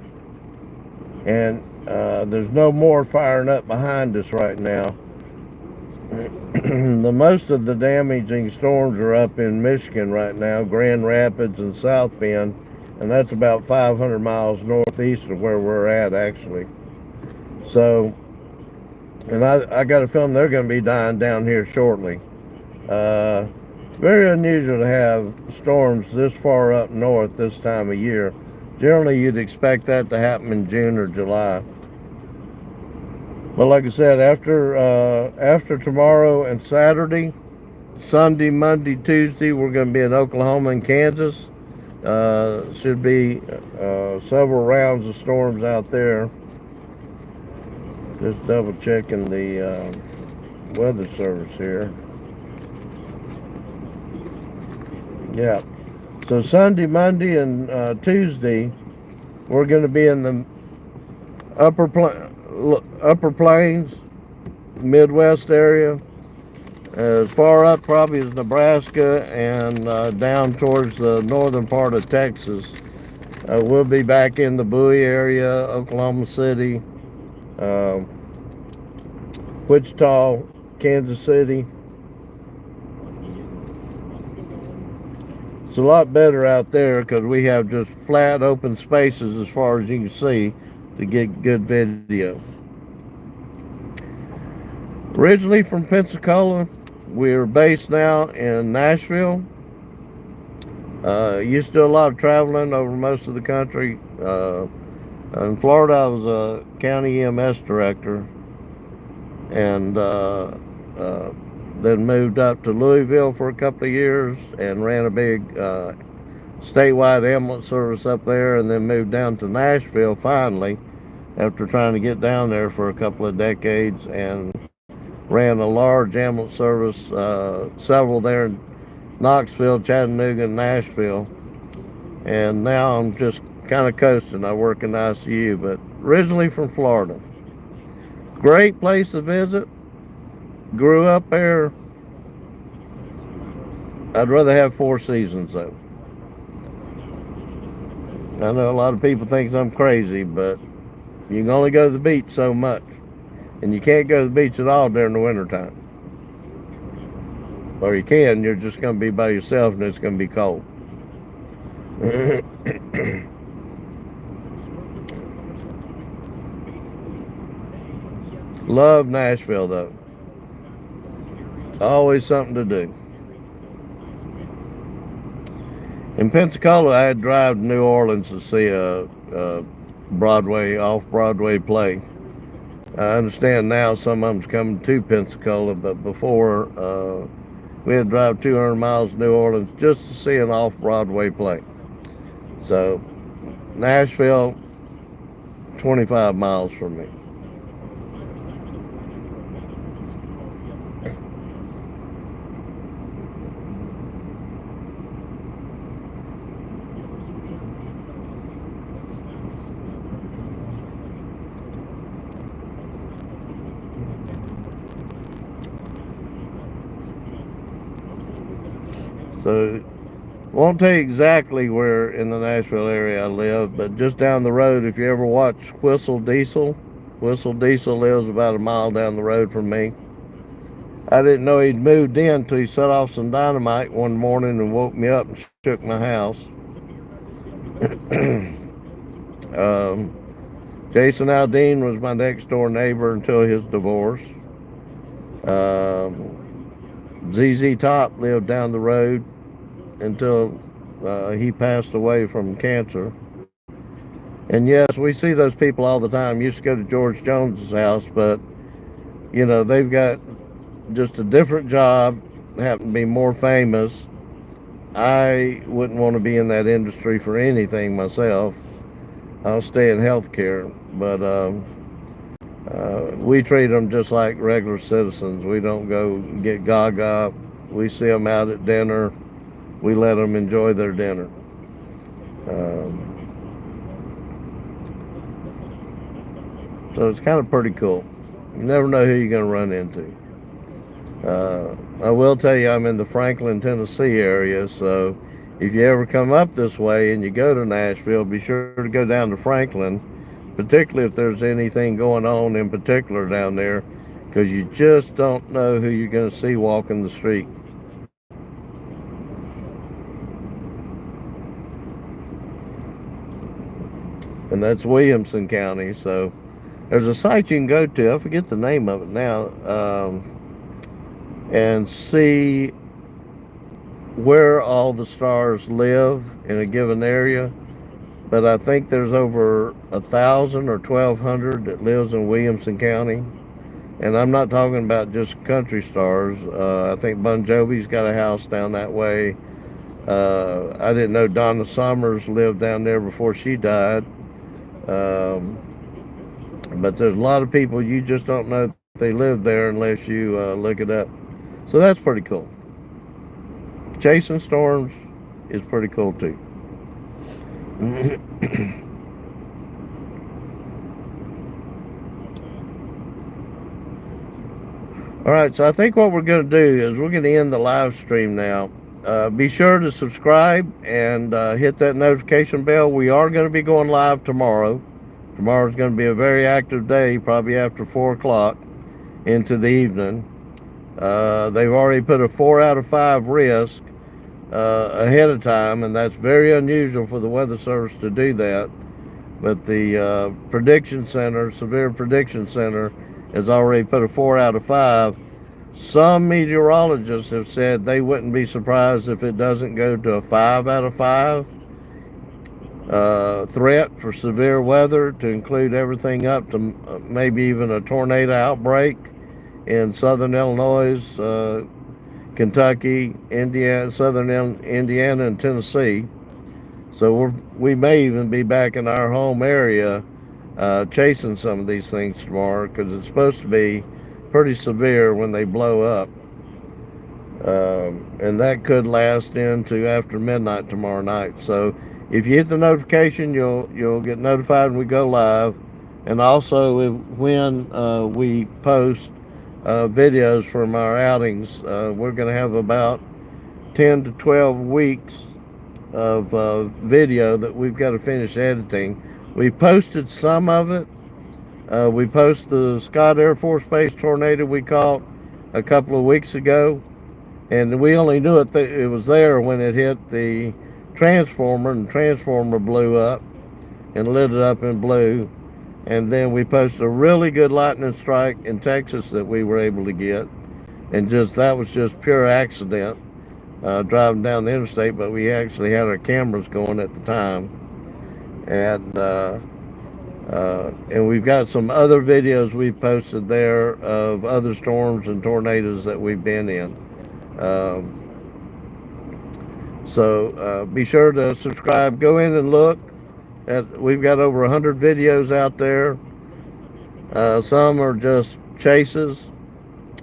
and there's no more firing up behind us right now. The most of the damaging storms are up in Michigan right now, Grand Rapids and South Bend, and that's about 500 miles northeast of where we're at, actually. So, and I got a feeling they're going to be dying down here shortly. Very unusual to have storms this far up north this time of year. Generally, you'd expect that to happen in June or July. But like I said, after tomorrow and Saturday, Sunday, Monday, Tuesday, we're going to be in Oklahoma and Kansas. Should be several rounds of storms out there. Just double checking the weather service here. Yeah. So Sunday, Monday, and Tuesday, we're going to be in the upper plains, Midwest area, as far up probably as Nebraska, and down towards the northern part of Texas. We'll be back in the Bowie area, Oklahoma City, Wichita, Kansas City. It's a lot better out there because we have just flat open spaces as far as you can see to get good video. Originally from Pensacola, we're based now in Nashville. Used to do a lot of traveling over most of the country. In Florida, I was a county EMS director, and then moved up to Louisville for a couple of years and ran a big statewide ambulance service up there, and then moved down to Nashville finally after trying to get down there for a couple of decades, and ran a large ambulance service, several there in Knoxville, Chattanooga, and Nashville. And now I'm just kind of coasting. I work in the ICU, but originally from Florida. Great place to visit. Grew up there. I'd rather have 4 seasons though. I know a lot of people think I'm crazy, but you can only go to the beach so much, and you can't go to the beach at all during the wintertime. Or you can, you're just going to be by yourself and it's going to be cold. Love Nashville though. Always something to do. In Pensacola, I had to drive to New Orleans to see a off-Broadway play. I understand now some of them's coming to Pensacola, but before, we had to drive 200 miles to New Orleans just to see an off-Broadway play. So, Nashville, 25 miles from me. So, won't tell you exactly where in the Nashville area I live, but just down the road, if you ever watch Whistle Diesel lives about a mile down the road from me. I didn't know he'd moved in until he set off some dynamite one morning and woke me up and shook my house. Jason Aldean was my next door neighbor until his divorce. ZZ Top lived down the road until he passed away from cancer. And yes, we see those people all the time. Used to go to George Jones's house, but you know, they've got just a different job, happen to be more famous. I wouldn't want to be in that industry for anything myself. I'll stay in healthcare, but we treat them just like regular citizens. We don't go get gaga. We see them out at dinner. We let them enjoy their dinner. So it's kind of pretty cool. You never know who you're going to run into. I will tell you, I'm in the Franklin, Tennessee area, so if you ever come up this way and you go to Nashville, be sure to go down to Franklin, particularly if there's anything going on in particular down there, because you just don't know who you're going to see walking the street. And that's Williamson County. So there's a site you can go to, I forget the name of it now, and see where all the stars live in a given area. But I think there's over 1,000 or 1,200 that lives in Williamson County. And I'm not talking about just country stars. I think Bon Jovi's got a house down that way. I didn't know Donna Summers lived down there before she died. But there's a lot of people you just don't know if they live there unless you look it up. So that's pretty cool. Chasing storms is pretty cool too. All right, so I think what we're going to do is we're going to end the live stream now. Be sure to subscribe and hit that notification bell. We are going to be going live tomorrow. Tomorrow's going to be a very active day, probably after 4 o'clock into the evening. They've already put a 4 out of 5 risk ahead of time, and that's very unusual for the Weather Service to do that. But the Prediction Center, Severe Prediction Center, has already put a 4 out of 5. Some meteorologists have said they wouldn't be surprised if it doesn't go to a 5 out of 5 threat for severe weather, to include everything up to maybe even a tornado outbreak in southern Illinois, Kentucky, Indiana, southern Indiana, and Tennessee. So we may even be back in our home area chasing some of these things tomorrow, because it's supposed to be pretty severe when they blow up. And that could last into after midnight tomorrow night. So if you hit the notification, you'll get notified when we go live. And also when we post videos from our outings, we're going to have about 10 to 12 weeks of video that we've got to finish editing. We posted some of it. We posted the Scott Air Force Base tornado we caught a couple of weeks ago, and we only knew it was there when it hit the transformer, and the transformer blew up and lit it up in blue. And then we posted a really good lightning strike in Texas that we were able to get, and that was just pure accident driving down the interstate, but we actually had our cameras going at the time. And we've got some other videos we've posted there of other storms and tornadoes that we've been in. So be sure to subscribe. Go in and look. We've got over 100 videos out there. Some are just chases.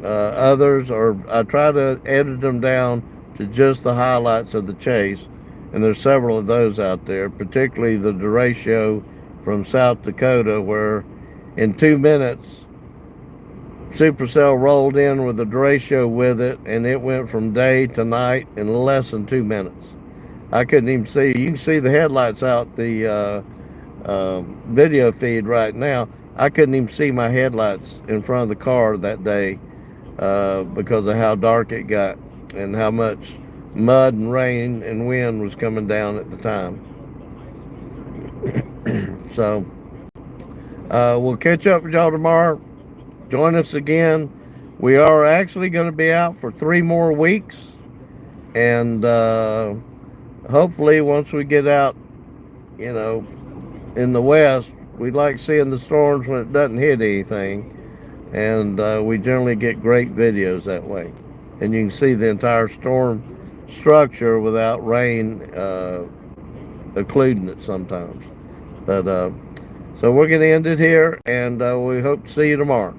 Others are, I try to edit them down to just the highlights of the chase. And there's several of those out there, particularly the derecho from South Dakota, where in 2 minutes, Supercell rolled in with the derecho with it, and it went from day to night in less than 2 minutes. I couldn't even see. You can see the headlights out the video feed right now. I couldn't even see my headlights in front of the car that day because of how dark it got and how much mud and rain and wind was coming down at the time. So we'll catch up with y'all tomorrow. Join us again. We are actually going to be out for 3 more weeks, and hopefully once we get out, in the west, we like seeing the storms when it doesn't hit anything, and we generally get great videos that way, and you can see the entire storm structure without rain occluding it sometimes. But so we're going to end it here, and we hope to see you tomorrow.